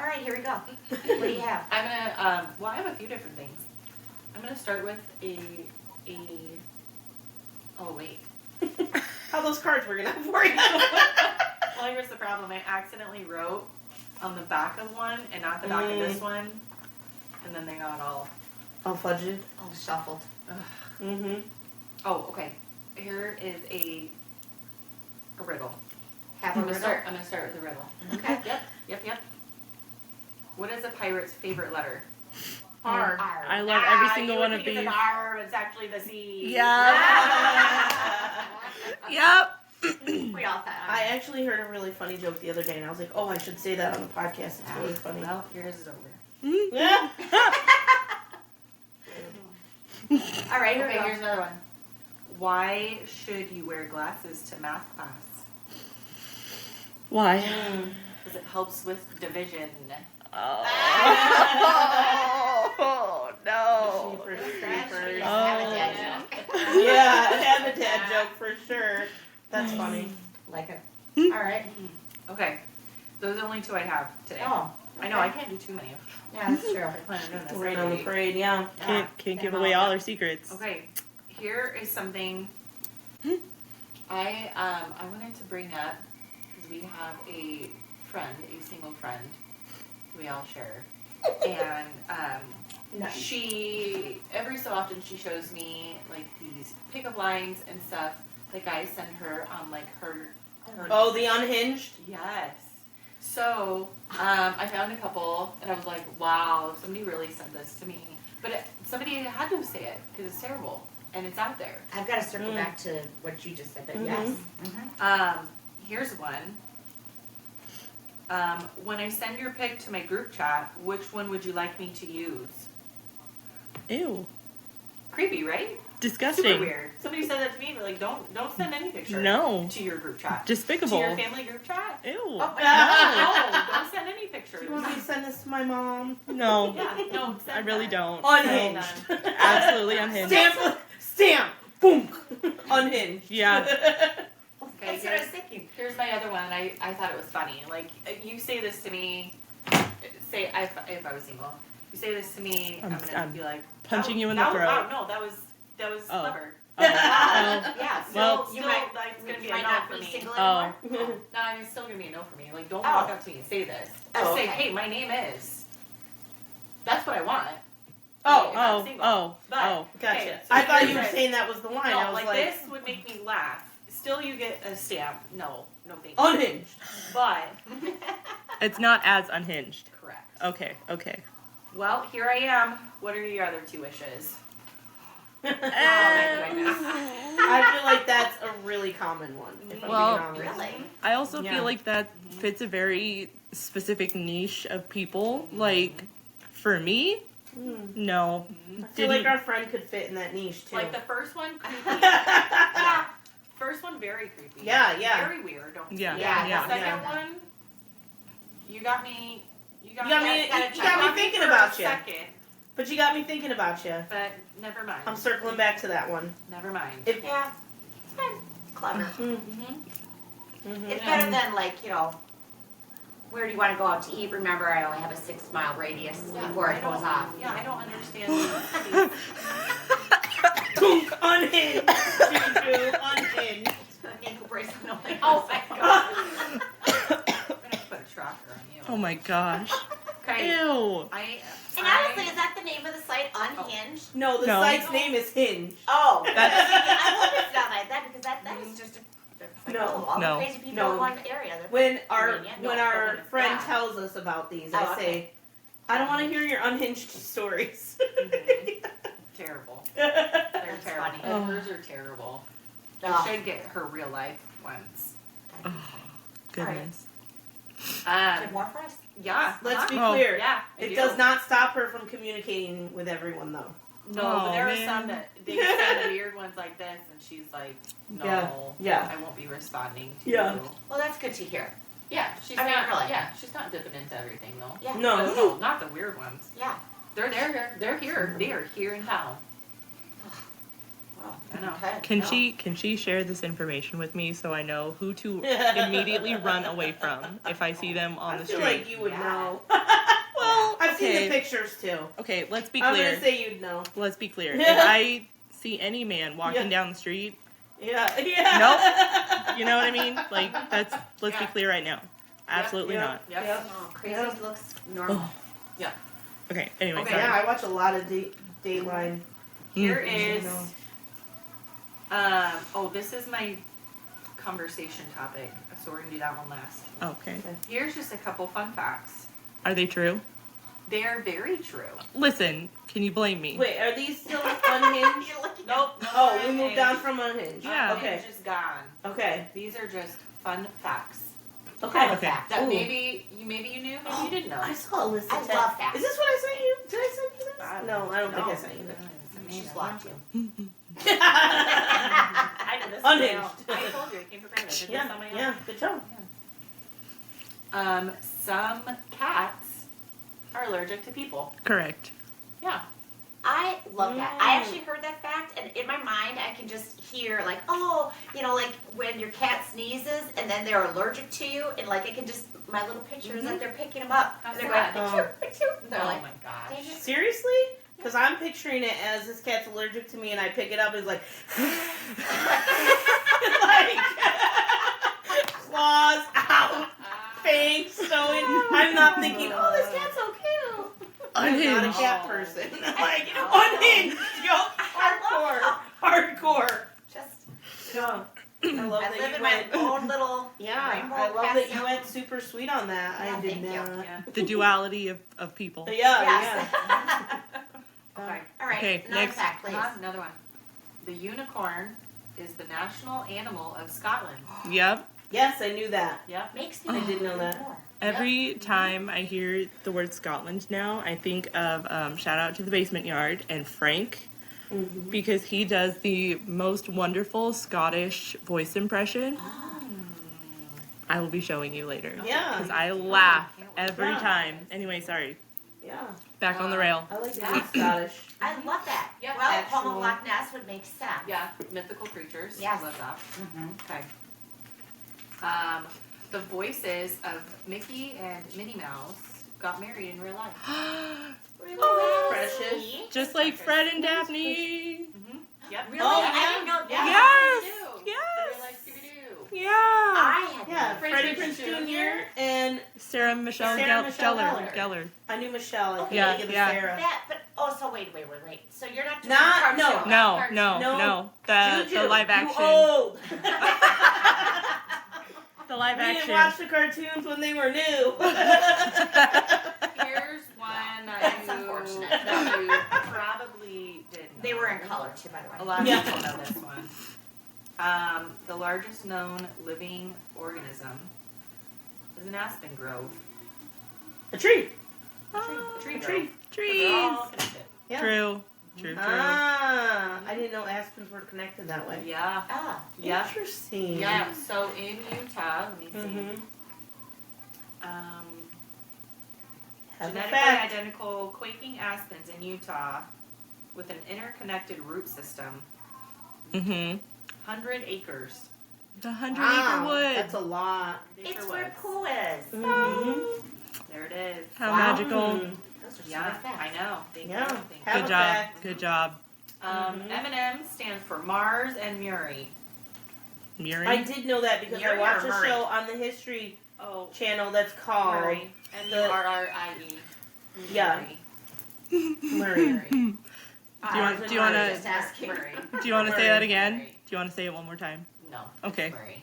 right, here we go. What do you have? I'm gonna. Well, I have a few different things. I'm gonna start with a. Oh wait. How those cards were gonna have for you. Well, here's the problem. I accidentally wrote on the back of one and not the back of this one, and then they got all. All fudged. Oh, shuffled. Mm-hmm. Oh, okay. Here is a riddle. Have I'm a gonna riddle. I'm gonna start with a riddle. Okay. Yep. What is a pirate's favorite letter? R. I love every single one of It's these. an R. It's actually the C. Yeah. Yep. We all thought. I actually heard a really funny joke the other day, and I was like, "Oh, I should say that on the podcast. It's really funny." Well, yours is over. Yeah. All right, here we Okay, go. here's another one. Why should you wear glasses to math class? Why? Because it helps with division. Oh, no. Jeepers Have creepers. a dad joke. Yeah, have a dad joke for sure. That's funny. Like it. All right. Okay, those are the only two I have today. Oh, I know, I can't do too many. yeah, that's true. I plan on doing this. Right on the parade, yeah. Can't give away all our secrets. Okay, here is something I wanted to bring up because we have a friend, a single friend we all share, and Nice. she every so often she shows me like these pickup lines and stuff that guys send her on like her Oh, the unhinged? yes. So I found a couple and I was like, wow, somebody really sent this to me. But somebody had to say it because it's terrible and it's out there. I've got to circle back to what you just said, but Mhm. yes. Here's one. When I send your pic to my group chat, which one would you like me to use? Ew. Creepy, right? Disgusting. Super weird. Somebody said that to me. They're like, don't send any picture. No. To your group chat. Despicable. To your family group chat. Ew. Oh, No, don't send any pictures. Do you want me to send this to my mom? No. Yeah, no, I really don't. Unhinged. No. Absolutely unhinged. Stamp. Boom. Unhinged. Yeah. Okay, That's what I was thinking. here's my other one. I thought it was funny. Like, you say this to me, if I was single, you say this to me, I'm gonna I'm be like, punching oh, you in the that- throat. Wow, no, that was Oh. clever. Oh. Yeah, so Well- you Still, might, that's gonna be you a might no not for be me. single Oh. anymore. No, it's still gonna be a no for me. Like, don't Oh. walk up to me and say this. Just Oh, say, okay. hey, my name is. That's what I want. Oh, If I'm Oh. single. Oh. But, Oh. Gotcha. okay, so I thought here's you were this. saying that was the line. No, I was like, this would make me laugh. Still, you get a stamp. No, thank you. unhinged. But It's not as unhinged. correct. Okay. Okay. Well, here I am. What are your other two wishes? Oh my goodness. I feel like that's a really common one. If I'm Well, being honest. Really? I also Yeah. feel like that fits a very specific niche of people. Like, for me, no. I feel like our friend could fit in that niche too. Like the first one, creepy. Yeah. First one, very creepy. Yeah, yeah. Very weird. Don't Yeah, yeah, yeah. The second yeah. one, you got me. You got You got me. me- you you got me thinking for about a you. Second, But you got me thinking about you. but never mind. I'm circling back to that one. Never mind. If, Yeah. It's kind of clever. Mm-hmm. It's better than like, where do you want to go out to eat? Remember, I only have a 6-mile radius before it goes off. Yeah, I don't understand. Tunk, unhinged. Juju, unhinged. Ankle bracelet. No, Oh my god. I'm gonna put a tracker on you. Oh my gosh. Okay. Ew. And honestly, is that the name of the site? Unhinged? No, the No. site's name is Hinge. Oh. That's- I hope it's not like that because that is just it's like, No. oh, all No. the crazy people No. in one area. They're When our Convenient. when No, our but it's friend bad. tells us about these, Oh, I okay. say, I don't want to hear your unhinged stories. Terrible. yeah, They're That's terrible. funny. Hers are terrible. Oh. I should get her real life ones. Goodness. Do you have Um, more for us? yeah. Let's be Oh. clear. Yeah. I It do. does not stop her from communicating with everyone, though. No, Oh, but there are man. some that they send weird ones like this, and she's like, "No, Yeah. I won't be responding to Yeah. you." Well, that's good to hear. Yeah, she's I mean, not. really. Yeah, she's not dipping into everything though. Yeah. No. No, not the weird ones. Yeah. They're there. They're here. They are here in town. Well, I know. okay. Can No. she share this information with me so I know who to immediately run away from if I see them on I the feel street? like you would Yeah. know. Well, I've seen okay. the pictures too. Okay, let's be I'm clear. gonna say you'd know. Let's be clear. If I see any man walking Yeah. down the street, Yeah, yeah. you know what I mean? Like let's be Yeah. clear right now. Absolutely Yeah. not. Yep. Yep. Oh, crazy Yeah. looks normal. Oh. Okay. Anyway, Okay, sorry. Yeah, I watch a lot of Dateline. Here Mm. is. No. Oh, this is my conversation topic, so we're gonna do that one last. Okay. Here's just a couple fun facts. Are they true? They are very true. Listen, can you blame me? Wait, are these still unhinged? You're looking Nope. Oh, we moved on from unhinged. Yeah. Okay. It's just gone. Okay. These are just fun facts Okay. Okay. that Ooh. maybe you knew, maybe you didn't know. I saw a list of I text. love that. Is this what I sent you? Did I send you this? No, I don't think I No. sent you this. She's blocked you. I did this. Unhinged. I told you, I came prepared. I did this Yeah, on my own. yeah, good job. Some cats are allergic to people. Correct. Yeah. I love that. I actually heard that fact, and in my mind, I can just hear like, oh, like when your cat sneezes, and then they're allergic to you, and like I can just my little picture is that they're picking them up, How's and they're that? going, achoo, achoo. And they're Oh like, my gosh. dang it. Seriously? Because I'm picturing it as this cat's allergic to me and I pick it up and it's like, like claws out, fangs showing. I'm not thinking, oh, this cat's so cute. I'm not a Unhinged. cat person. Like, unhinged. Yo, hardcore. Just, Yeah. I love I that live you in my went. own little Yeah, rainbow I love that you castle. went super sweet on that. Yeah, I did thank you. not. Yeah. The duality of people. Yeah, Yes. Okay. All right. Okay, another next. fact, please. Another one. The unicorn is the national animal of Scotland. Yep. Yes, I knew that. Yep. Makes me I did know that. more. Every time I hear the word Scotland now, I think of shout out to the Basement Yard and Frank, because he does the most wonderful Scottish voice impression. I will be showing you later. Yeah. Because I laugh every Yeah. time. Anyway, sorry. Yeah. Back on the rail. I like to be Scottish. I love that. Yeah, Well, actually. Home of Loch Ness would make sense. Yeah, mythical creatures. Yes. Love that. Mm-hmm. Okay. The voices of Mickey and Minnie Mouse got married in real life. Really? Oh, That's precious. sweet. Just like Fred and Daphne. Yep. Really? Oh, I didn't know Yeah. that. Yes. Scooby-Doo. Yes. The real life Scooby-Doo. Yeah. I had Yeah, Freddie Freddie Prinze Prinze Jr. Jr. and Sarah Michelle Sarah Michelle Gellar. I knew Michelle. I Okay. couldn't think of the Yeah. Sarah. that, but so wait. So you're not doing Not- a no. cartoon. No, No. no. The Juju, live you action. old. The live We didn't action. watch the cartoons when they were new. Here's one That's unfortunate. that you probably didn't. They were in color too, by the way. A lot of Yeah. people know this one. The largest known living organism is an aspen grove. A tree. Ah, A tree A grove. tree. But trees. they're all connected. Yeah. True. Ah, I didn't know aspens were connected that way. Yeah. Ah, Yeah. Interesting. Yeah. So in Utah, let me see. Mm-hmm. Have a Genetically fact. identical quaking aspens in Utah with an interconnected root system. Mm-hmm. 100 acres. The 100 Wow, acre wood. that's a lot. it's where Pooh is. Mm-hmm. There it is. How Wow. magical. Mm. Those are so Yeah, facts. I know. Thank Yeah. you. Thank Have Good a job. fact. Good job. Mhm. M&M stands for Mars and Muri. Miri. I did know that because I Murray watched or a Murray? show on the History Oh, Channel that's called Murray. M-U-R-R-I-E. Yeah. Murray. Murray. Murray. Do you want- do you wanna- Just asking. Murray. Do you want to say that again? Murray. Do you want to say it one more time? No. Okay. It's Murray.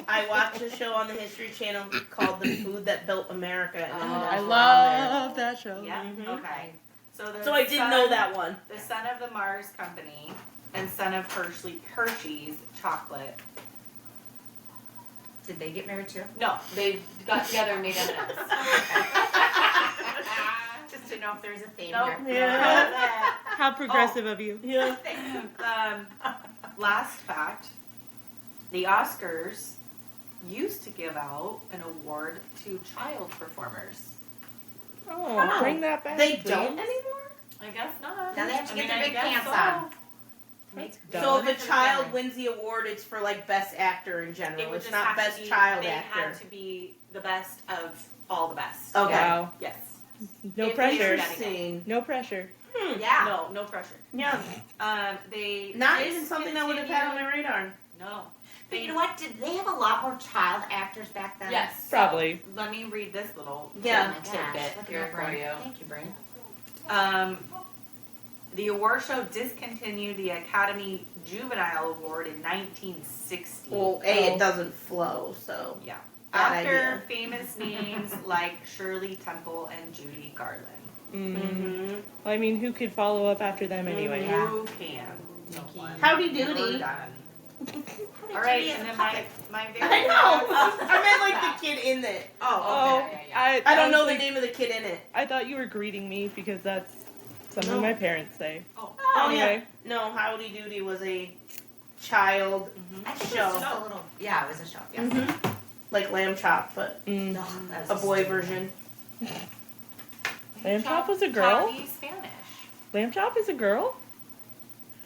I watched a show on the History Channel called The Food That Built America. And then Oh, I those were on love that show. Yeah. Mhm. Okay. So the there. So I did son- know that one. The son of the Mars Company and son of Hershey's chocolate. Did they get married too? No, they got together and made M&Ms. Just to know if there's a theme Nope. here. Yeah. How progressive of you. Yeah. Last fact: the Oscars used to give out an award to child performers. Oh, bring that back. They please. don't anymore? I guess not. Now they have to get their I big guess pants so. on. That's So dumb. if a child wins the award, it's for like best actor in It general. would It's just not have to best be- child they actor. had to be the best of all the best. Okay. Wow. Yes. No If pressure. Interesting. No pressure. Yeah. No, no pressure. Yeah. They Not even something that would have had on my radar. No. But you know what? Did they have a lot more child actors back then? Yes. Probably. So, let me read this little Yeah. Oh my gosh. tidbit Look at here my for brain. you. Thank you, Brain. The award show discontinued the Academy Juvenile Award in 1960. Well, it doesn't flow, so. Yeah. Bad After idea. famous names like Shirley Temple and Judy Garland. Mm-hmm. I mean, who could follow up after them anyway? Yeah. Who can? No Thank one. you. Howdy We're doody. done. All right, and then my very I know. last- I meant like the kid in it. Oh, Oh, okay. yeah. I don't was know the like- name of the kid in it. I thought you were greeting me because that's something No. my parents say. Oh. Oh Anyway. yeah. No, Howdy Doody was a child, Mhm. I think Show. it was just a little. Yeah, it was a show. Yes. like Lamb Chop, but Mm. No, that was a just boy stupid. version. Lamb Chop was a Taught girl? me Spanish. Lamb Chop is a girl?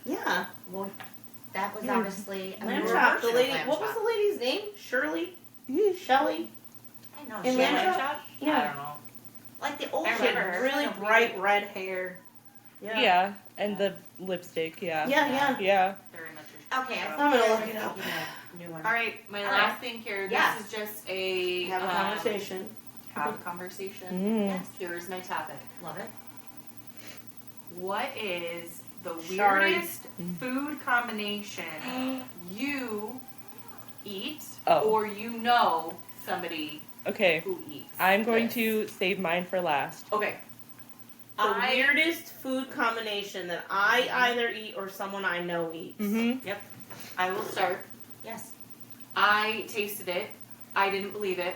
Yeah, Well, that was Yeah. obviously a Lamb newer Chop. The version of lady. Lamb What was Chop. the lady's name? Shirley. Shelley. I know. in she Lamb had, Chop? I Yeah. don't know. like the old. I She had remember. really kind of bright weird- red hair. Yeah. And the lipstick, yeah. Yeah, yeah. Yeah. Very much. your Okay, show. I I'm gonna think look we're it up. thinking a new one. All right, my All last right. thing here. This Yes. is just a Have a conversation. Have a conversation. Mm. Yes, Here's my topic. love it. What is the Sorry. weirdest food combination you eat Oh. or you know somebody Okay. who eats? I'm going this? to save mine for last. Okay. The weirdest food combination that I either eat or someone I know eats. Mm-hmm. I will start. Yes. I tasted it. I didn't believe it.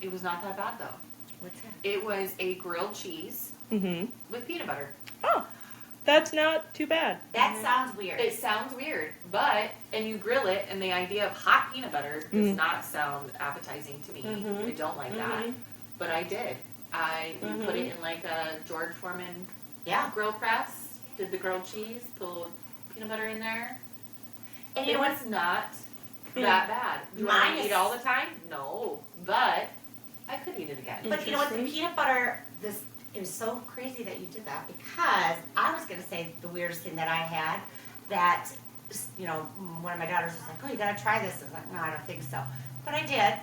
It was not that bad though. What's that? It was a grilled cheese Mm-hmm. with peanut butter. Oh, that's not too bad. That sounds weird. It sounds weird, and you grill it, and the idea of hot peanut butter does not sound appetizing to me. Mhm. I don't like that, but I did. We put it in like a George Foreman Yeah. grill press, did the grilled cheese, put a little peanut butter in there. And you It know what's was not that bad. Do you want Mine to is- eat all the time? No, but I could eat it again. But you know what? The peanut butter, it was so crazy that you did that because I was going to say the weirdest thing that I had that, you know, one of my daughters was like, oh, you got to try this. I was like, no, I don't think so. But I did.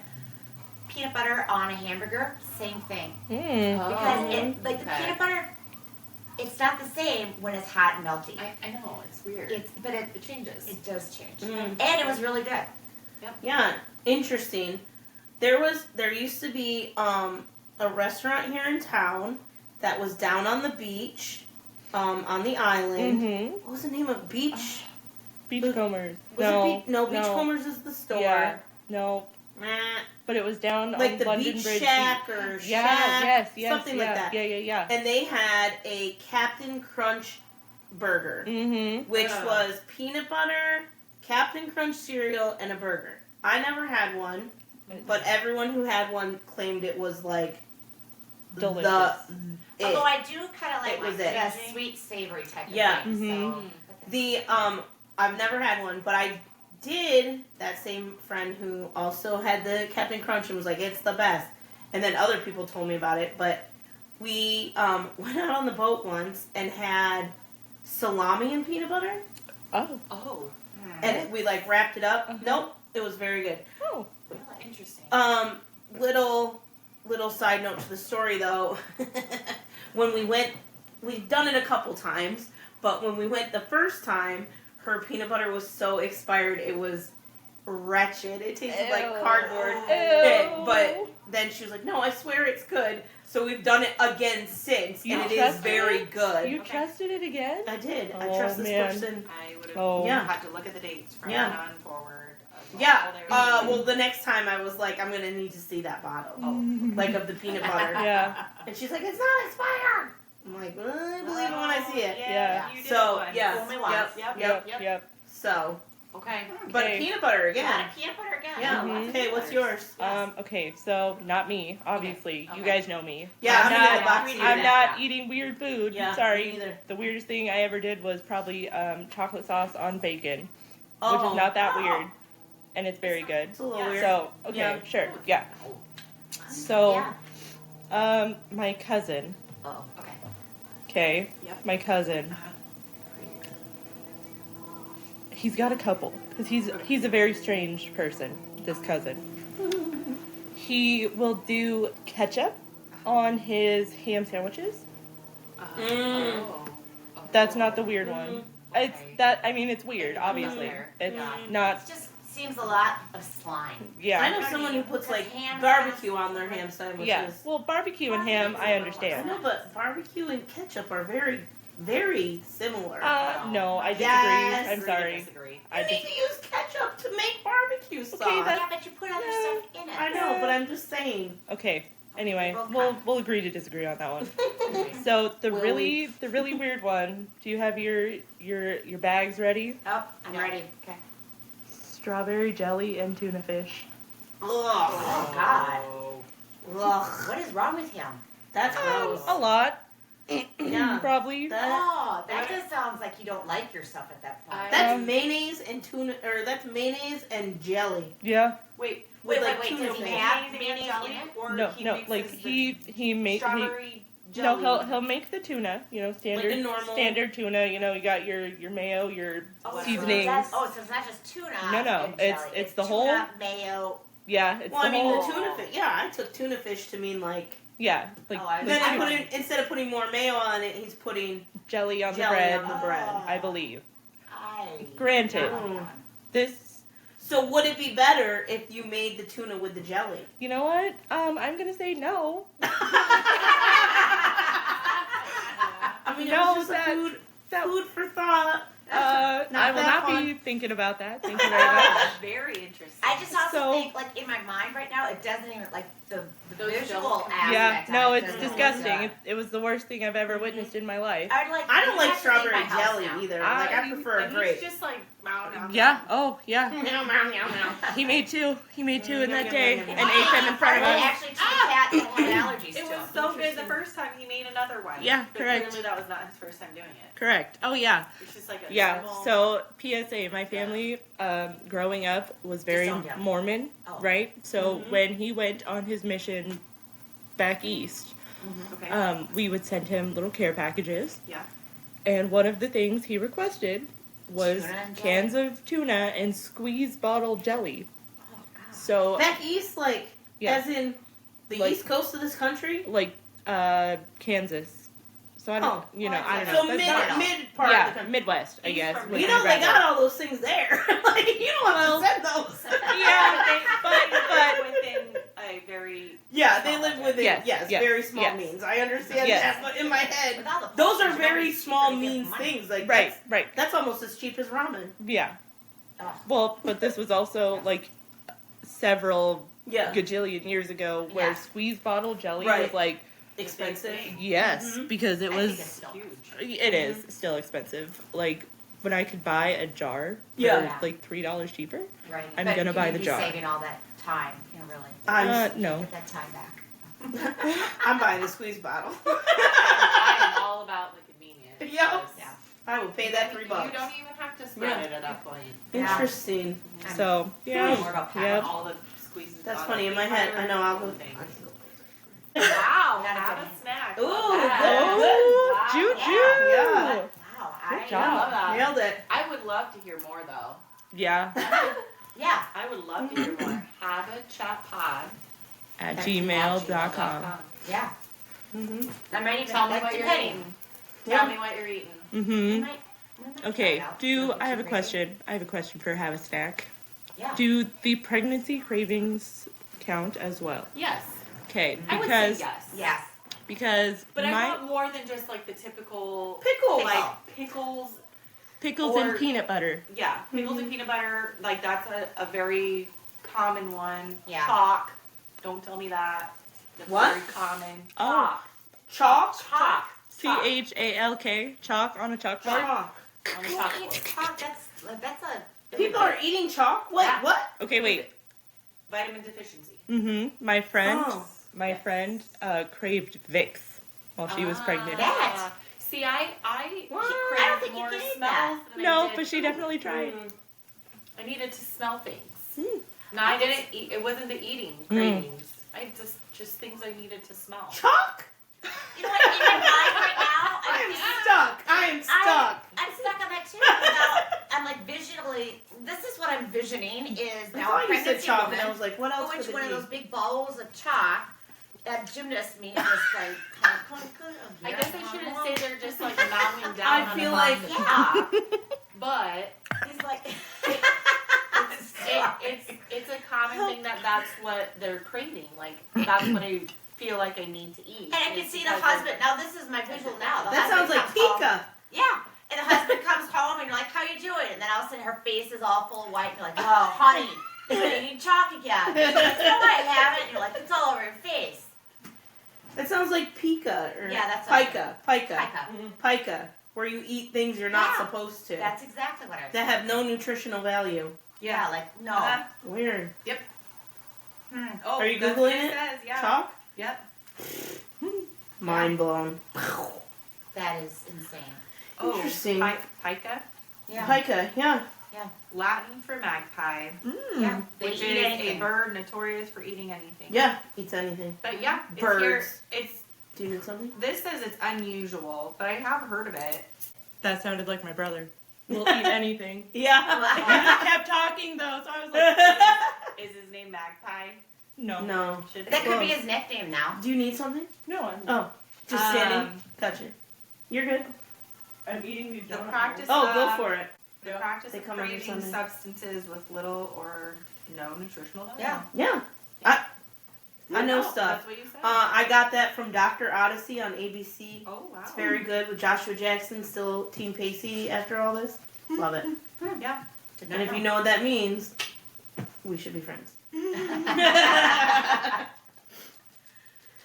Peanut butter on a hamburger, same thing. Mm. Because it, like the okay. peanut butter, it's not the same when it's hot and melty. I know, it's weird. But it It changes. it does change. Mm. And it was really good. Yeah, interesting. There used to be a restaurant here in town that was down on the beach, on the island. Mm-hmm. What was the name of beach? Beachcombers. Was it Beachcombers is the store. Yeah. No. Meh. But it was down Like on the London Beach Bridge. Shack or Yeah. Shack, Yes. something yeah, like that. Yeah. And they had a Captain Crunch burger, Mm-hmm. which was peanut butter, Captain Crunch cereal, and a burger. I never had one, but everyone who had one claimed it was like Delicious. Although I do kind of It like was the it. sweet savory type of Yeah. thing. Mhm. So, The I've never had one, but I did. That same friend who also had the Captain Crunch and was like, "It's the best," and then other people told me about it. But we went out on the boat once and had salami and peanut butter, Oh. Oh, and we like wrapped it up. Uh-huh. Nope, it was very good. Oh. interesting. Little side note to the story though. When we went, we've done it a couple times, but when we went the first time, her peanut butter was so expired it was wretched. It tasted like Ew. cardboard. Ew. But then she was like, "No, I swear it's good." So we've done it again since, You and it is trusted very it? good. You trusted it again? I did. I Oh, trust this man. person. I would have Oh. Yeah. had to look at the dates from Yeah. then on forward. Yeah. There. Well, the next time I was like, I'm gonna need to see that bottle, like of the peanut butter. Yeah. And she's like, "It's not expired." I'm like, well, I believe it when I see it. Yeah. You did So, it once. yes. Only once. Yep. So, Okay. but Okay. peanut butter Yeah, again. peanut butter again. Yeah. Mhm. Okay, what's yours? Okay, so not me, obviously. You Okay. guys know me. Yeah, I'm not, gonna go box you I'm that. not eating weird food. Yeah, Sorry. me neither. The weirdest thing I ever did was probably chocolate sauce on bacon, which Oh. is not that weird, and it's very good. It's a little Yeah. weird. So, okay, Yeah. sure, yeah. So, Yeah. my cousin, Oh, Okay. okay, Yep. my cousin, he's got a couple, because he's a very strange person, this cousin. He will do ketchup on his ham sandwiches. Mm. Oh. That's not the weird one. It's Okay. that, I mean, it's weird, obviously. Fair. It's Yeah. not, It just seems a lot of slime. yeah. I know someone who puts like Ham barbecue on their ham sandwiches. Yeah, well, barbecue and ham, I I understand. know, but barbecue and ketchup are very, very similar. No, I disagree. Yes. I'm sorry. Disagree. I you need just, to use ketchup to make barbecue sauce. that's- Yeah, but you put other Yeah. stuff in it. I know, but I'm just saying. okay. Anyway, Okay. we'll agree to disagree on that one. So the Will really weird one. Do you have your bags ready? Oh, I'm Yeah. ready. Okay. Strawberry jelly and tuna fish. Ugh. Oh, God. Ugh. What is wrong with him? That's gross. A lot, Yeah. probably. Oh, that just sounds like you don't like yourself at that point. That's mayonnaise and tuna, or that's mayonnaise and jelly. Yeah. Wait. With Wait, like wait, tuna does he fish. have Mayonnaise mayonnaise and in jelly, it? or No, he no. mixes Like the he made strawberry no. jelly. He'll make the tuna. You know, standard Like a normal- standard tuna. You know, you got your mayo, your Oh, so seasonings. so it's not just tuna. No, and it's- jelly. it's the tuna, whole- mayo. Yeah, it's Well, the I mean, whole. the tuna fish. Yeah, I took tuna fish to mean like. Yeah, like Oh, I- the Then I tuna- put in, instead of putting more mayo on it, he's putting jelly on the jelly bread. on the bread. I believe. I. Granted, Mm. this. So would it be better if you made the tuna with the jelly? You know what? I'm gonna say no. I mean, No, it was just that- food that- food for thought. I will that not fun. be thinking about that. Thank you very much. Very interesting. I just also So- think, like, in my mind right now, it doesn't even, like, the the Those visual don't- aspect. Yeah, of no, it it's doesn't look disgusting. good. It was the worst thing I've ever witnessed in my life. I I don't you like have to leave strawberry my house jelly now. either. I prefer a And grape. he's just like, meow, meow, Yeah, meow. oh, yeah. Meow, meow, meow, meow. He made two. He made two in that Yum, day yum, yum, and yum. ate them in front of They us. actually took a cat that had allergies It to was him. so good the first time he made another one. Yeah, but correct. Clearly that was not his first time doing it. Correct. Oh, yeah. It's just like a Yeah, normal. so PSA, my family growing up was very Just don't yell. Mormon, Oh. right? So when he went on his mission back east, Okay. we would send him little care packages. Yeah. And one of the things he requested was Tuna and cans of tuna and squeeze bottle jelly. Oh, God. So, Back east, like, Yeah. as in the Like- east coast of this country? like, Kansas. So I don't, Oh. I don't know. So That's mid part yeah, of the country. Midwest, I He's guess. from would You be know, they rather. got all those things there. Like, you don't have Well- to send those. Yeah, But within a very Yeah, they live within, Yes, yes, very small yes. means. I understand Yes. that, but in my head, With all the those are posters, very nobody's small cheaper to give means money. things. Like, right, right. that's almost as cheap as ramen. Yeah. Oh. Well, but this was also like several Yeah. gajillion years ago where Yeah. squeeze bottle jelly Right. was like, Expensive. yes, because it I think was, it's still huge. it is still expensive. Like, when I could buy a jar for Yeah. like $3 cheaper, right. I'm But gonna you buy would the be jar. saving all that time, really. no. Get that time back. I'm buying the squeeze bottle. I am all about the convenience. Yep. because Yeah. I will pay that $3. You don't even have to spread Yeah. it at that point. Yeah. Interesting. I'm So, yeah. more about power. Yep. All the squeezes. That's out funny. of In my the head, I know I'll fire, go. things. I can go. Wow, Not a have thing. a snack. Ooh, Love that. Oh, Wow. Juju! Yeah. Wow, Good I job. love that. Nailed it. I would love to hear more though. Yeah, Yeah. I would love to hear more. HavaChatPod. at At gmail.com. Yeah. Mm-hmm. I might even Tell me like what to you're pay. eating. Yeah. Tell me what you're eating. We Mm-hmm. might Okay, try it out. I have a Ready? question. I have a question for Have a Snack. Yeah. Do the pregnancy cravings count as well? Yes. Okay, I would say because yes. Yes. because But I my want more than just like the typical Pickles. like pickles. pickles and or- peanut butter. Yeah, pickles and peanut butter. Like that's a very common one. Yeah. Chalk. Don't tell me that. That's What? very common. Oh. Chalk. Chalk. CHALK, chalk on a chalkboard. Chalk. On the Who chalkboard. eats chalk? That's a. People are eating chalk. Wait, Yeah. what? Okay, wait. Vitamin deficiency. Mm-hmm. My friend, Oh. friend craved Vicks while she was pregnant. That. See, I What? crave I don't think you more can eat smells that. than I No, did but she food. definitely tried. I needed to smell things. Mm. No, I didn't eat. It wasn't the eating cravings. I just things I needed to smell. Chalk? You know what? In my mind right now, I am stuck. I am stuck. I'm stuck on that too. Now, I'm like visually. This is what I'm visioning is I now a thought you said pregnancy chalk, woman and I was like, what else go could into it one of be? those big bowls of chalk at gymnast meet and just like clunk. I guess I shouldn't say they're just like mowing down. I on feel the like- box of chalk, but He's like. it's a common thing that's what they're craving. Like that's what I feel like I need to eat. And I can is see the because husband. Now this is my visual now. The That sounds husband like comes home. Pika. Yeah. And the husband comes home and you're like, how you doing? And then all of a sudden her face is all full of white and you're like, oh, honey, you've been eating chalk again. She's like, no, I haven't. And you're like, it's all over your face. That sounds like Pika or Yeah, that's Pika. Pika. Pika. Pika. Where you eat things you're not Yeah. supposed to. That's exactly what I was That saying. have no nutritional value. Yeah, like, no. Uh-huh. Weird. Oh, Are you that's Googling what it? Says, yeah. Chalk? Yep. Mind blown. That is insane. Oh, Interesting. Pica, Yeah. Pika, yeah. Latin for magpie, Yeah. They which eat is anything. a bird notorious for eating anything. Yeah, eats anything. But yeah, Birds. It's Do you need something? this says it's unusual, but I have heard of it. That sounded like my brother. We'll eat anything. Yeah. He kept talking though, so I was like, Is his name Magpie? no. No. Should That could be Close. his nickname now. Do you need something? No, Oh, just standing. Gotcha. You're good. I'm eating these The donuts. practice Oh, of, go for it. The practice They of come every craving Sunday. substances with little or no nutritional value. Yeah. Yeah. I know stuff. That's what you said. I got that from Dr. Odyssey on ABC. Oh wow. It's very good with Joshua Jackson, still Team Pacey after all this. Love it. Yeah. And if you know what that means, we should be friends.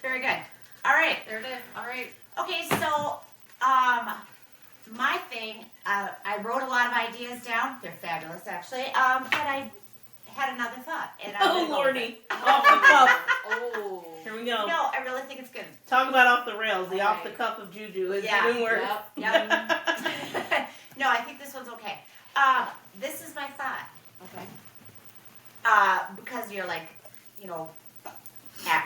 Very good. All right. There it is. All right. Okay, so my thing, I wrote a lot of ideas down. They're fabulous, actually. But I had another thought. And I'm Oh, gonna go with Lordy. it. Off the cuff. Oh. Here we go. No, I really think it's good. Talk about off the rails. The All off the right. cuff of Juju is Yeah. even worse. Yep. No, I think this one's okay. This is my thought. Okay. Because you're like,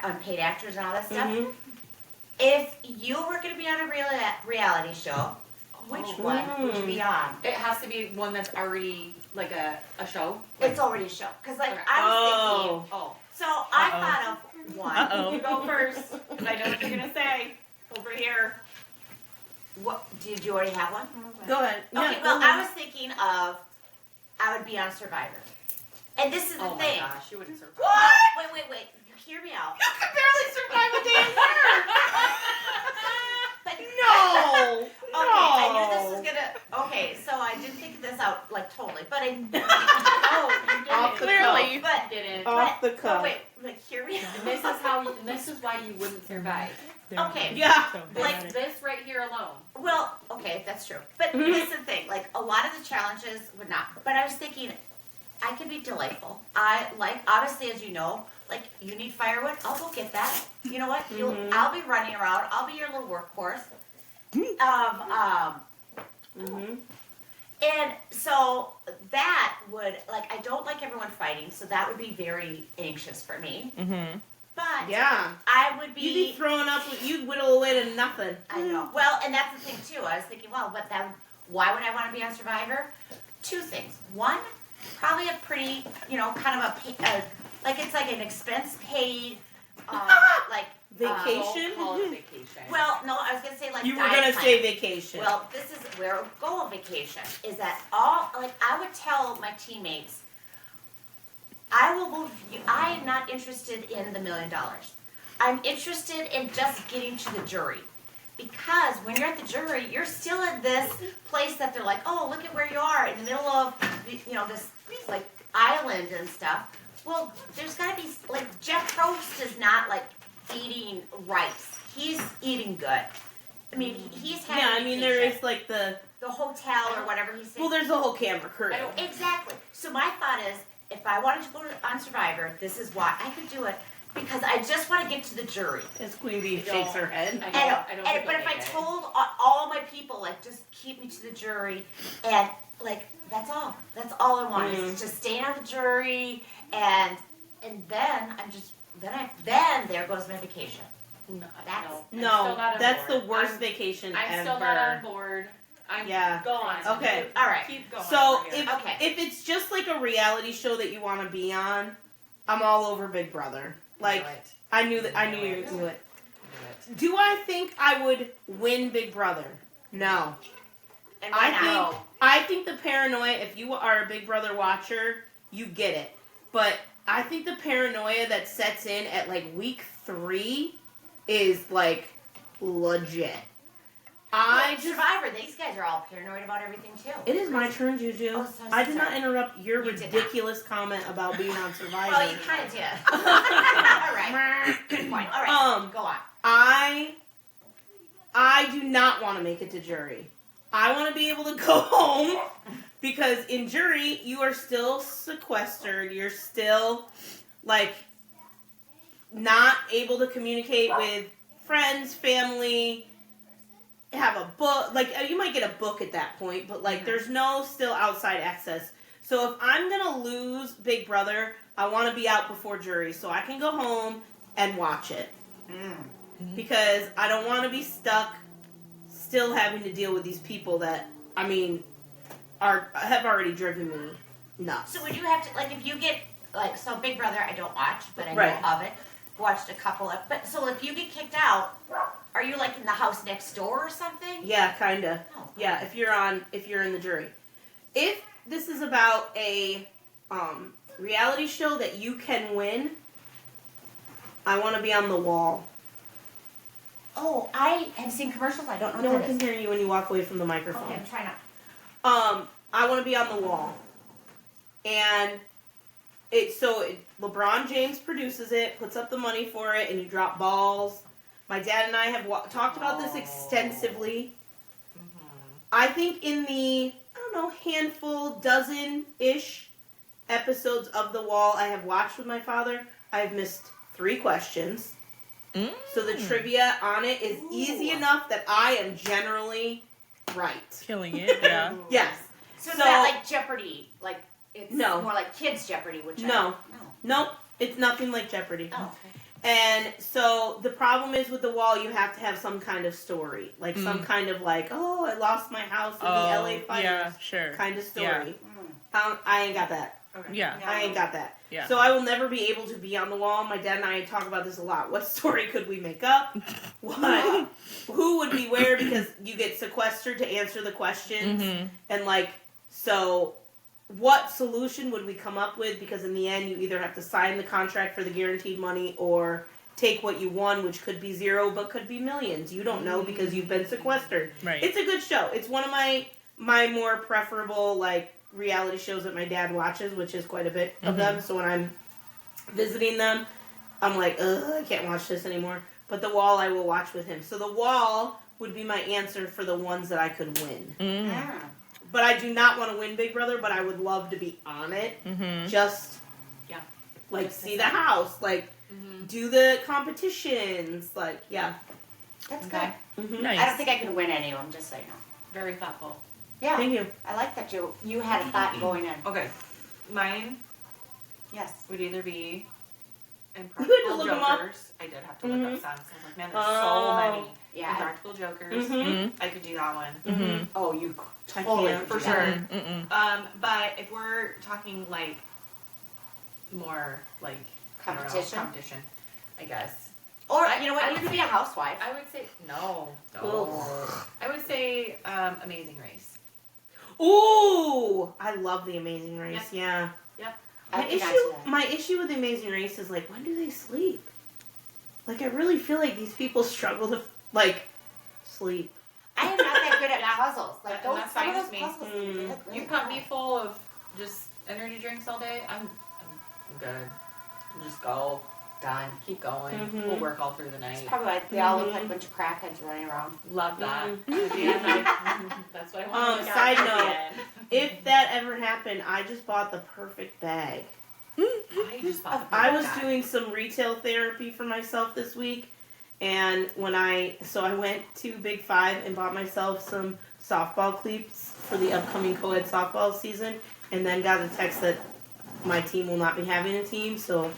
unpaid actors and all that stuff. Mhm. If you were going to be on a reality show, which one would you be on? It has to be one that's already like a show. It's already a show. Because, like, Okay. I was Oh. thinking, Oh. so I thought of one. Uh-oh. You go first, because I know what you're gonna say. Over here. What, did you already have one? Go ahead. Okay, Yeah, well, go ahead. I was thinking of, I would be on Survivor. And this is the Oh my thing. gosh, you wouldn't survive. What? Wait. Hear me out. You could barely survive a day in But No. Okay, I knew this was gonna. Okay, so I didn't think this out like totally, but I. Oh, you did Off it. the Clearly. But Didn't. Off the but cuff. wait, like hear me out. And this is why you wouldn't survive. Okay. Yeah. Like- This right here alone. Well, okay, that's true. But this is the thing. Like a lot of the challenges would not. But I was thinking, I could be delightful. I like obviously, as you know, like you need firewood. I'll go get that. You know what? I'll be running around. I'll be your little workhorse. Mhm. And so that would, like, I don't like everyone fighting, so that would be very anxious for me. Mm-hmm. But Yeah. I would You'd be throwing up. You'd whittle away to nothing. I know. Well, and that's the thing too. I was thinking, well, why would I want to be on Survivor? Two things. One, probably a pretty, kind of like it's like an expense paid, like Vacation? Call it vacation. well, no, I was gonna say like You were diet gonna plan. say vacation. Well, this is where we go on vacation. Is that all? Like I would tell my teammates, I will move you. I am not interested in the $1 million. I'm interested in just getting to the jury, because when you're at the jury, you're still in this place that they're like, oh, look at where you are in the middle of, this like island and stuff. Well, there's got to be like Jeff Probst is not like eating rice. He's eating good. I mean, he's having yeah, I mean there vacation. is like the Hotel or whatever he's saying. well, there's a whole camera crew. Exactly. So my thought is, if I wanted to go on Survivor, this is why I could do it, because I just want to get to the jury. As Queen Bee I shakes don't- her head. I don't think But you'll if I make it. told all my people, like, just keep me to the jury, and like that's all. That's all I want is to stay on the jury, and then I'm just then there goes my vacation. No, That's- I'm still No, not on that's the board. worst I'm, vacation I'm ever. still not on board. Yeah. Go on. Okay. All right. Keep going. So over here. if Okay. if it's just like a reality show that you want to be on, I'm all over Big Brother. Like Do it. I knew that I knew you would do it. Do I think I would win Big Brother? No. And why not? I think the paranoia, if you are a Big Brother watcher, you get it. But I think the paranoia that sets in at like week 3 is like legit. Survivor. These guys are all paranoid about everything too. It is my turn, Juju. Oh, so I did not sorry. interrupt your You did not. ridiculous comment about being on Survivor. Well, you kind of did. All right. Good point. All right. Go on. I do not want to make it to jury. I want to be able to go home because in jury you are still sequestered. You're still like not able to communicate with friends, family. Have a book, like you might get a book at that point, but like there's no still outside access. So if I'm gonna lose Big Brother, I want to be out before jury so I can go home and watch it. Because I don't want to be stuck still having to deal with these people that have already driven me nuts. So would you have to, like, if you get, like, so Big Brother I don't watch, but I know Right. of it. Watched a couple of, but so if you get kicked out, are you like in the house next door or something? Yeah, kinda. Oh. Yeah, if you're in the jury. If this is about a reality show that you can win, I want to be on the wall. Oh, I have seen commercials. I don't know No what one that can is. hear you when you walk away from the microphone. Okay, I'm trying to. I want to be on the wall. And LeBron James produces it, puts up the money for it, and you drop balls, My dad and I have talked about this extensively. Mm-hmm. I think in the, handful, dozen-ish episodes of The Wall I have watched with my father, I've missed 3 questions. So the trivia on it is easy enough that I am generally right. Killing it, yeah. Yes. So is that like Jeopardy? Like it's No. more like kids Jeopardy, which No. No. Nope, it's nothing like Jeopardy. Oh, okay. And so the problem is with The Wall, you have to have some kind of story. Like some kind of like, oh, I lost my house in the LA fires yeah, sure. kind of story. Yeah. I ain't got that. Okay. Yeah. I ain't got that. Yeah. So I will never be able to be on The Wall. My dad and I talk about this a lot. What story could we make up? What? Who would be where? Because you get sequestered to answer the questions. Mm-hmm. And like, so what solution would we come up with? Because in the end, you either have to sign the contract for the guaranteed money or take what you won, which could be 0, but could be millions. You don't know because you've been sequestered. Right. It's a good show. It's one of my more preferable, like, reality shows that my dad watches, which is quite a bit of them. So when I'm visiting them, I'm like, ugh, I can't watch this anymore. But The Wall I will watch with him. So The Wall would be my answer for the ones that I could win. Ah. But I do not want to win Big Brother, but I would love to be on it. Just, like, see the house, like, do the competitions, like, yeah. That's Okay. good. Nice. I don't think I could win any of them, just so you know. Very thoughtful. Yeah. Thank you. I like that you had a thought going in. Okay. Mine Yes. would either be You had to Impractical look 'em up. Jokers. I did have to look up some. So I was like, man, there's so many. Yeah. Impractical Jokers. I could do that one. Oh, you I totally can't. could For do that. sure. But if we're talking like more like I don't know, Competition? competition, I guess. Or I- you know what? I You would could be say- a housewife. I would say no. Ugh. I would say Amazing Race. Ooh, I love The Amazing Race. Yep. Yeah. Yep. I could not do that. My issue with The Amazing Race is like, when do they sleep? Like, I really feel like these people struggle to like sleep. I am not that good at puzzles. Like And those, that's some of fine those with me. puzzles. they look really You pump me hard. full of just energy drinks all day. I'm good. Just go. Done. Keep going. We'll work all through the night. That's probably why they all look like a bunch of crackheads running around. Love that. At the end, that's what I want to look Side at note. the end. If that ever happened, I just bought the perfect bag. I just bought the I was perfect bag. doing some retail therapy for myself this week, and I went to Big Five and bought myself some softball cleats for the upcoming co-ed softball season, and then got a text that my team will not be having a team, so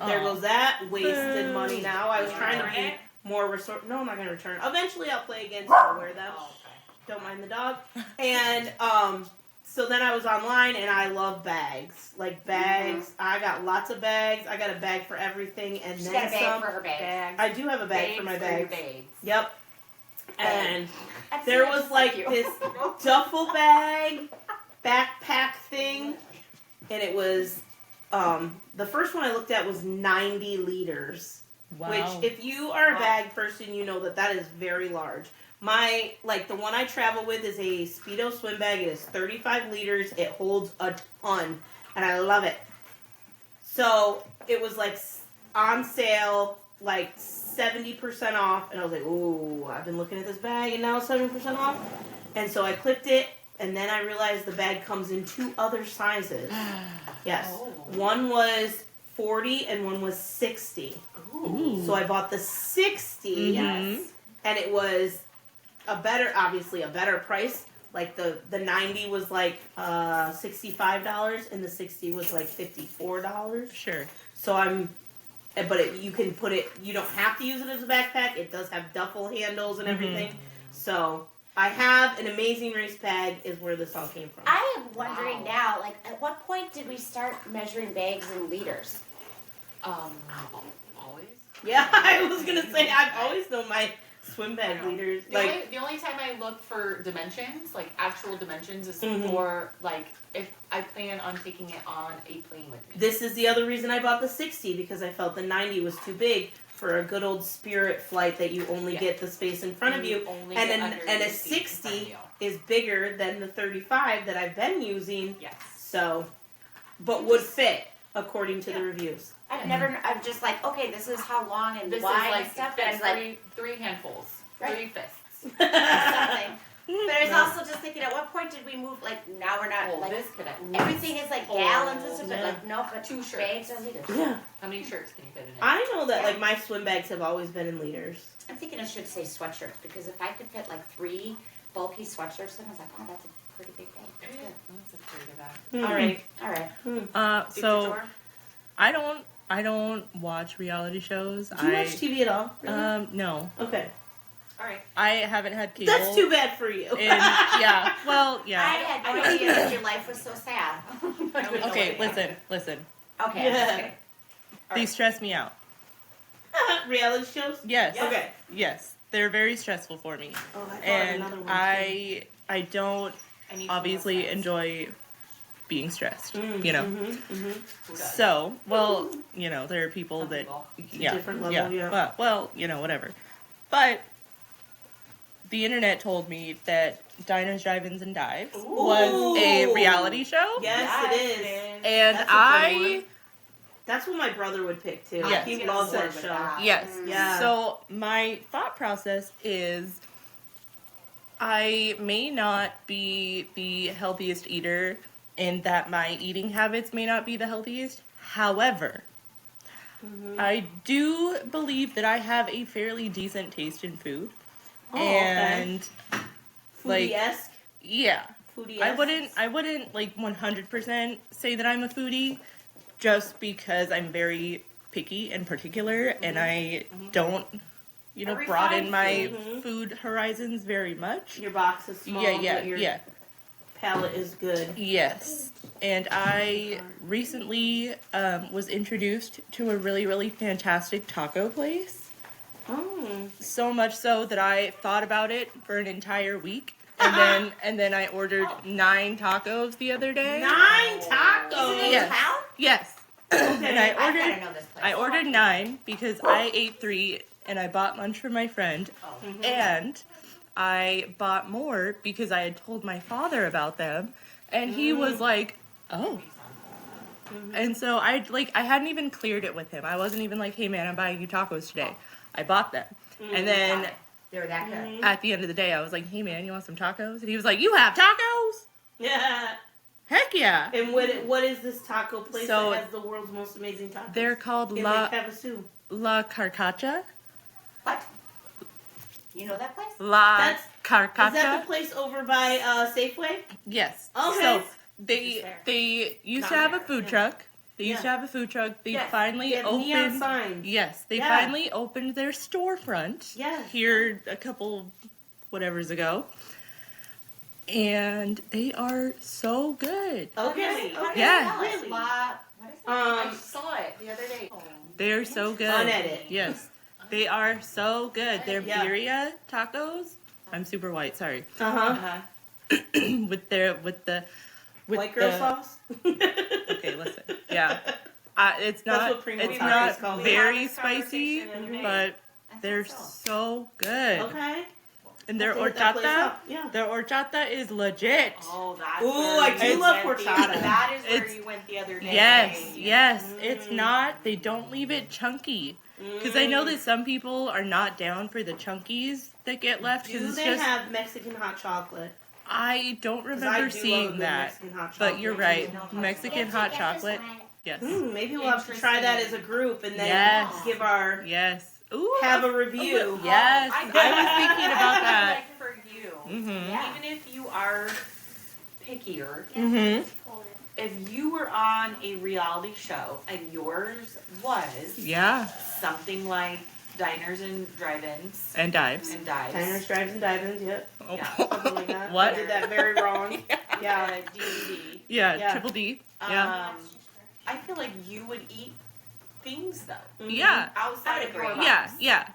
there goes that. Wasted money now. I was trying to Return be it? more no, I'm not going to return. Eventually I'll play again, so I'll wear them. Oh, okay. Don't mind the dog. And so then I was online, and I love bags. Like bags. I got lots of bags. I got a bag for everything, and She's then got a bag some. for her bag. Bags. I do have a bag for my your bags. bags. Yep. And I've seen there it was just like you. this duffel bag, backpack thing, and it was the first one I looked at was 90 liters. Wow. Which, if you are a bag person, you know that is very large. The one I travel with is a Speedo swim bag. It is 35 liters. It holds a ton, and I love it. So, it was like on sale, like 70% off, and I was like, ooh, I've been looking at this bag, and now it's 70% off. And so I clicked it, and then I realized the bag comes in 2 other sizes. Yes. Oh. One was 40 and one was 60. Ooh. So I bought the 60, Yes. and it was obviously a better price. Like the 90 was like $65, and the 60 was like $54. Sure. So you can put it. You don't have to use it as a backpack. It does have duffel handles and everything. So I have an Amazing Race bag. Is where this all came from. I am wondering Wow. now, like, at what point did we start measuring bags in liters? Always. Yeah, I was gonna say I've always known my swim bag leaders. The only time I look for dimensions, like actual dimensions, is Mhm. for like if I plan on taking it on a plane with me. This is the other reason I bought the 60, because I felt the 90 was too big for a good old Spirit flight that you only get the space in front of you. Only And get a underneath the seat in front of 60 you. is bigger than the 35 that I've been using. Yes. So, but would fit according to the reviews. I'm just like, okay, this is how long and This why is like and stuff. But I was that's like, three handfuls, Right. 3 fists. something. But I was also just thinking, at what point did we move? Like now we're not Oh, like this could everything is like gallons and stuff. Yeah. But like no, but 2 shirts. bags are liters. Yeah. How many shirts can you fit in it? I know that like my swim bags have always been in liters. I'm thinking it should say sweatshirts because if I could fit like 3 bulky sweatshirts, then I was like, oh, that's a pretty big bag. That's good. That's a pretty bag. Hmm. All right. So I don't watch reality shows. Do you watch TV at all? Really? No. Okay. All right. I haven't had cable. That's too bad for you. And yeah, well, I yeah. had no idea that your life was so sad. Okay, listen. Okay. Yeah. They stress me out. Reality shows? Yes. Okay. Yes, they're very stressful for me, Oh, I thought and another one. I don't I need to obviously know size. enjoy being stressed. Mm, You know. Mm-hmm. Who does? So, well, there are people Some that people. yeah, different level, yeah. Well, whatever. But the internet told me that Diners, Drive-Ins, and Dives was a reality show. Yes, it is. And That's a good one. That's what my brother would pick too. Yes. He Get loves on that board with show. that. Yes. Yeah. So my thought process is I may not be the healthiest eater and that my eating habits may not be the healthiest. However, I do believe that I have a fairly decent taste in food. Oh, and like Foodie-esque. yeah. Foodie-esque. I wouldn't like 100% say that I'm a foodie just because I'm very picky and particular and I don't broaden my food horizons very much. Your box is small. Yeah, but your yeah. palate is good. Yes. And I recently was introduced to a really, really fantastic taco place. Oh. So much so that I thought about it for an entire week. And then I ordered 9 tacos the other day. 9 tacos. Is it in Yes. town? Yes. And I I gotta ordered know this place. I ordered 9 because I ate 3 and I bought lunch for my friend. And I bought more because I had told my father about them and he was like, "Oh." And so I hadn't even cleared it with him. I wasn't even like, "Hey man, I'm buying you tacos today." I bought them. And then They were that good. at the end of the day I was like, "Hey man, you want some tacos?" And he was like, "You have tacos?" Yeah. Heck yeah. And what is this taco place So, that has the world's most amazing tacos? They're called in La Lake Havasu. Carcacha. What? You know that place? La That's- Carcacha. Is that the place over by Safeway? Yes. Okay. So Just there. they used Not to have there, a food yeah. truck. They used Yeah. to have a food truck. They Yes. finally They have neon opened. signs. Yes, they Yeah. finally opened their storefront. Yes. Here a couple whatevers ago. And they are so good. Okay. Really? Okay. Yeah. Really? What is it? I saw it the other day. They're so good. Unedited. Yes. They are so good. Their Yeah. birria tacos. I'm super white, sorry. Uh-huh. with the White girl the- sauce? Okay, listen. Yeah. It's That's not what Primo it's Tacos not called it. very We had this spicy, conversation the other day. but I thought they're so. so good. Okay. And their I'll hit that place horchata, up. Yeah. their horchata is legit. Oh, that's Ooh, where I you do went love the- horchata. That is where It's- you went the other day. Yes. It's not. They don't leave it chunky. Because I know that some people are not down for the chunkies that get left. Do Because it's they just have Mexican hot chocolate? I don't 'Cause I remember do love a seeing good that. Mexican hot But you're chocolate. right. Mexican hot chocolate. Yes. Maybe we'll have to try that as a group and then Yes. give our Yes. Ooh. have a review. Yes. I I was thinking about that. Like for you, Mm-hmm. Yeah. even if you are pickier, Mm-hmm. if you were on a reality show and yours was Yeah. something like Diners and Drive-Ins And dives. and Dives, Diners, drives, and dive-ins, yep. Oh. Yeah. Something like that. What? I did that very wrong. Yeah. DVD, Yeah, Yeah. triple D. Yeah. I feel like you would eat things though Yeah. outside I'd of your agree. box. Yeah.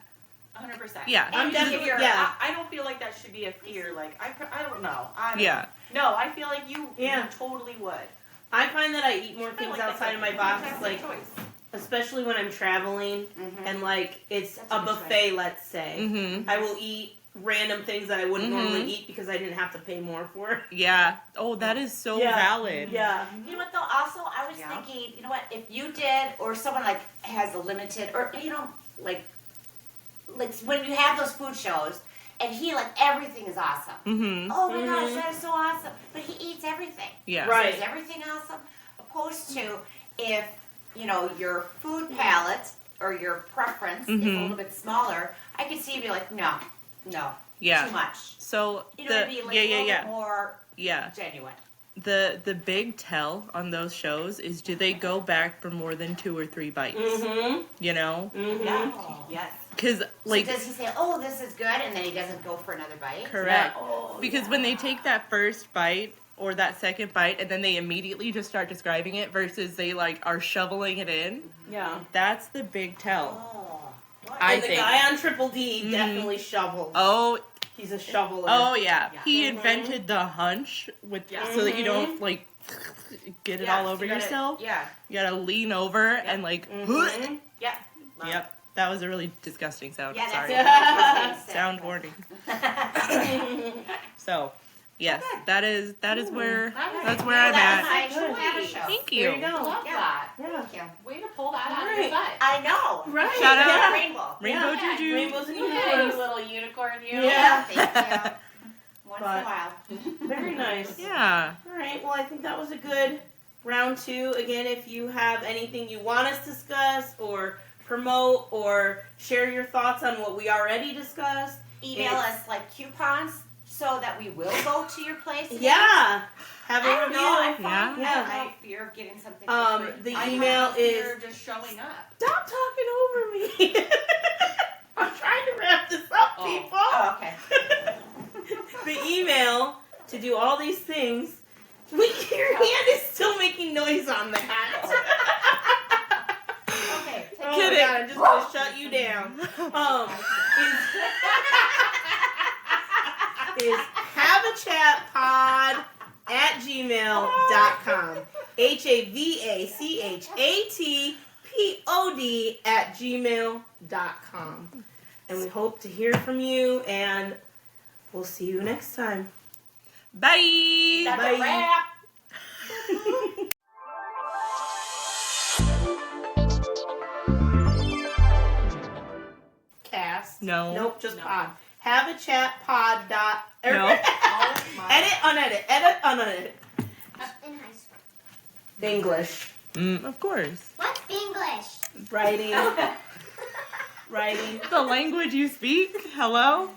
Yeah. 100%. Yeah. I'm If definitely- you're- yeah. I don't feel like that should be a fear. Like I don't know. I don't Yeah. No, I feel like you Yeah. totally would. I find that I eat more I feel things like that's outside a of my box, fantastic like choice. especially when I'm traveling Mhm. and like it's That's a a good buffet, let's say. Mm-hmm. I will eat random things that I wouldn't Mhm. normally eat because I didn't have to pay more for. Yeah. Oh, that is so Yeah. valid. Yeah. You know what though? Also, I was Yeah. thinking, you know what? If you did, or someone like has a limited, or like when you have those food shows, and he like everything is awesome. Mm-hmm. Oh my gosh, Mhm. that is so awesome! But he eats everything. Yeah. Right. So is everything awesome? Opposed to if your food palate or your preference is a Mhm. little bit smaller, I could see you be like, no, Yeah. too much. So You know, it'd be like a little bit more yeah. genuine. The big tell on those shows is, do they go back for more than 2 or 3 bites? Mm-hmm. You know, Mm-hmm. Yes. because like So does he say, "Oh, this is good," and then he doesn't go for another bite? correct. Oh, Because when they take that first bite or that second bite and then they immediately just start describing it versus they like are shoveling it in, yeah. that's the big tell. Oh. What? I And the think. guy on Triple D Mhm. definitely shovels. Oh, He's a shoveler. oh yeah. Yeah. He Mhm. invented the hunch with Yeah. so that you don't like get it Yeah, all so over you gotta- yourself. Yeah. You gotta lean over and like. Mhm. Yeah. Love it. Yep, that was a really disgusting sound. Yeah, Sorry. that's it. Sound warning. So, yes, that is where that's where I'm That was at. my actual Hava show. Thank There you you. go. Love Yeah. that. Yeah. Thank you. Way to pull that out of Right. your butt. I know. Right. Shout out. Yeah. Rainbow. Rainbow Yeah. Juju. Rainbows and Look at you, unicorns. little unicorn, you. Yeah. Thank you. Once in But- a while. Very nice. Yeah. All right. Well, I think that was a good round 2. Again, if you have anything you want us to discuss or promote or share your thoughts on what we already discussed, Email us like coupons so that we will go to your place. yeah, have I a don't review. know. I find Yeah. I have fear of getting something for free. The I email have fear is of just showing up. stop talking over me. I'm trying to wrap this up, Oh. people. Oh, okay. The email to do all these things. Your hand is still making noise on that. Okay. Take Oh Get my it. God, I'm just gonna shut you down. Is HavaChatPod@gmail.com. HavaChatPod@gmail.com. And we hope to hear from you, and we'll see you next time. Bye. That's Bye. a wrap. Cast. No. Nope, just No. pod. HavaChatPod. No. Oh my. Edit, unedit. Edit, unedit. In high school. English. Of course. What's English? Writing. Writing. The language you speak. Hello.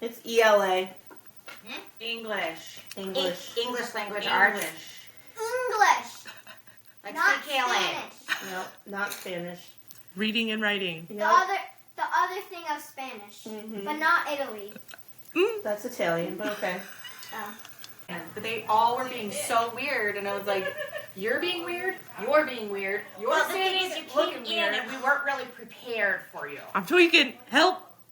It's ELA. English. English. English language arts. English. Like Not CKLA. Spanish. No, not Spanish. Reading and writing. The Yep. other thing of Spanish, Mhm. but not Italy. That's Italian, but okay. Oh. But they all were being so weird, and I was like, "You're being weird. You're being weird. You're Well, the thing standing is, you looking came in weird." and we weren't really prepared for you. I'm tweaking. Help.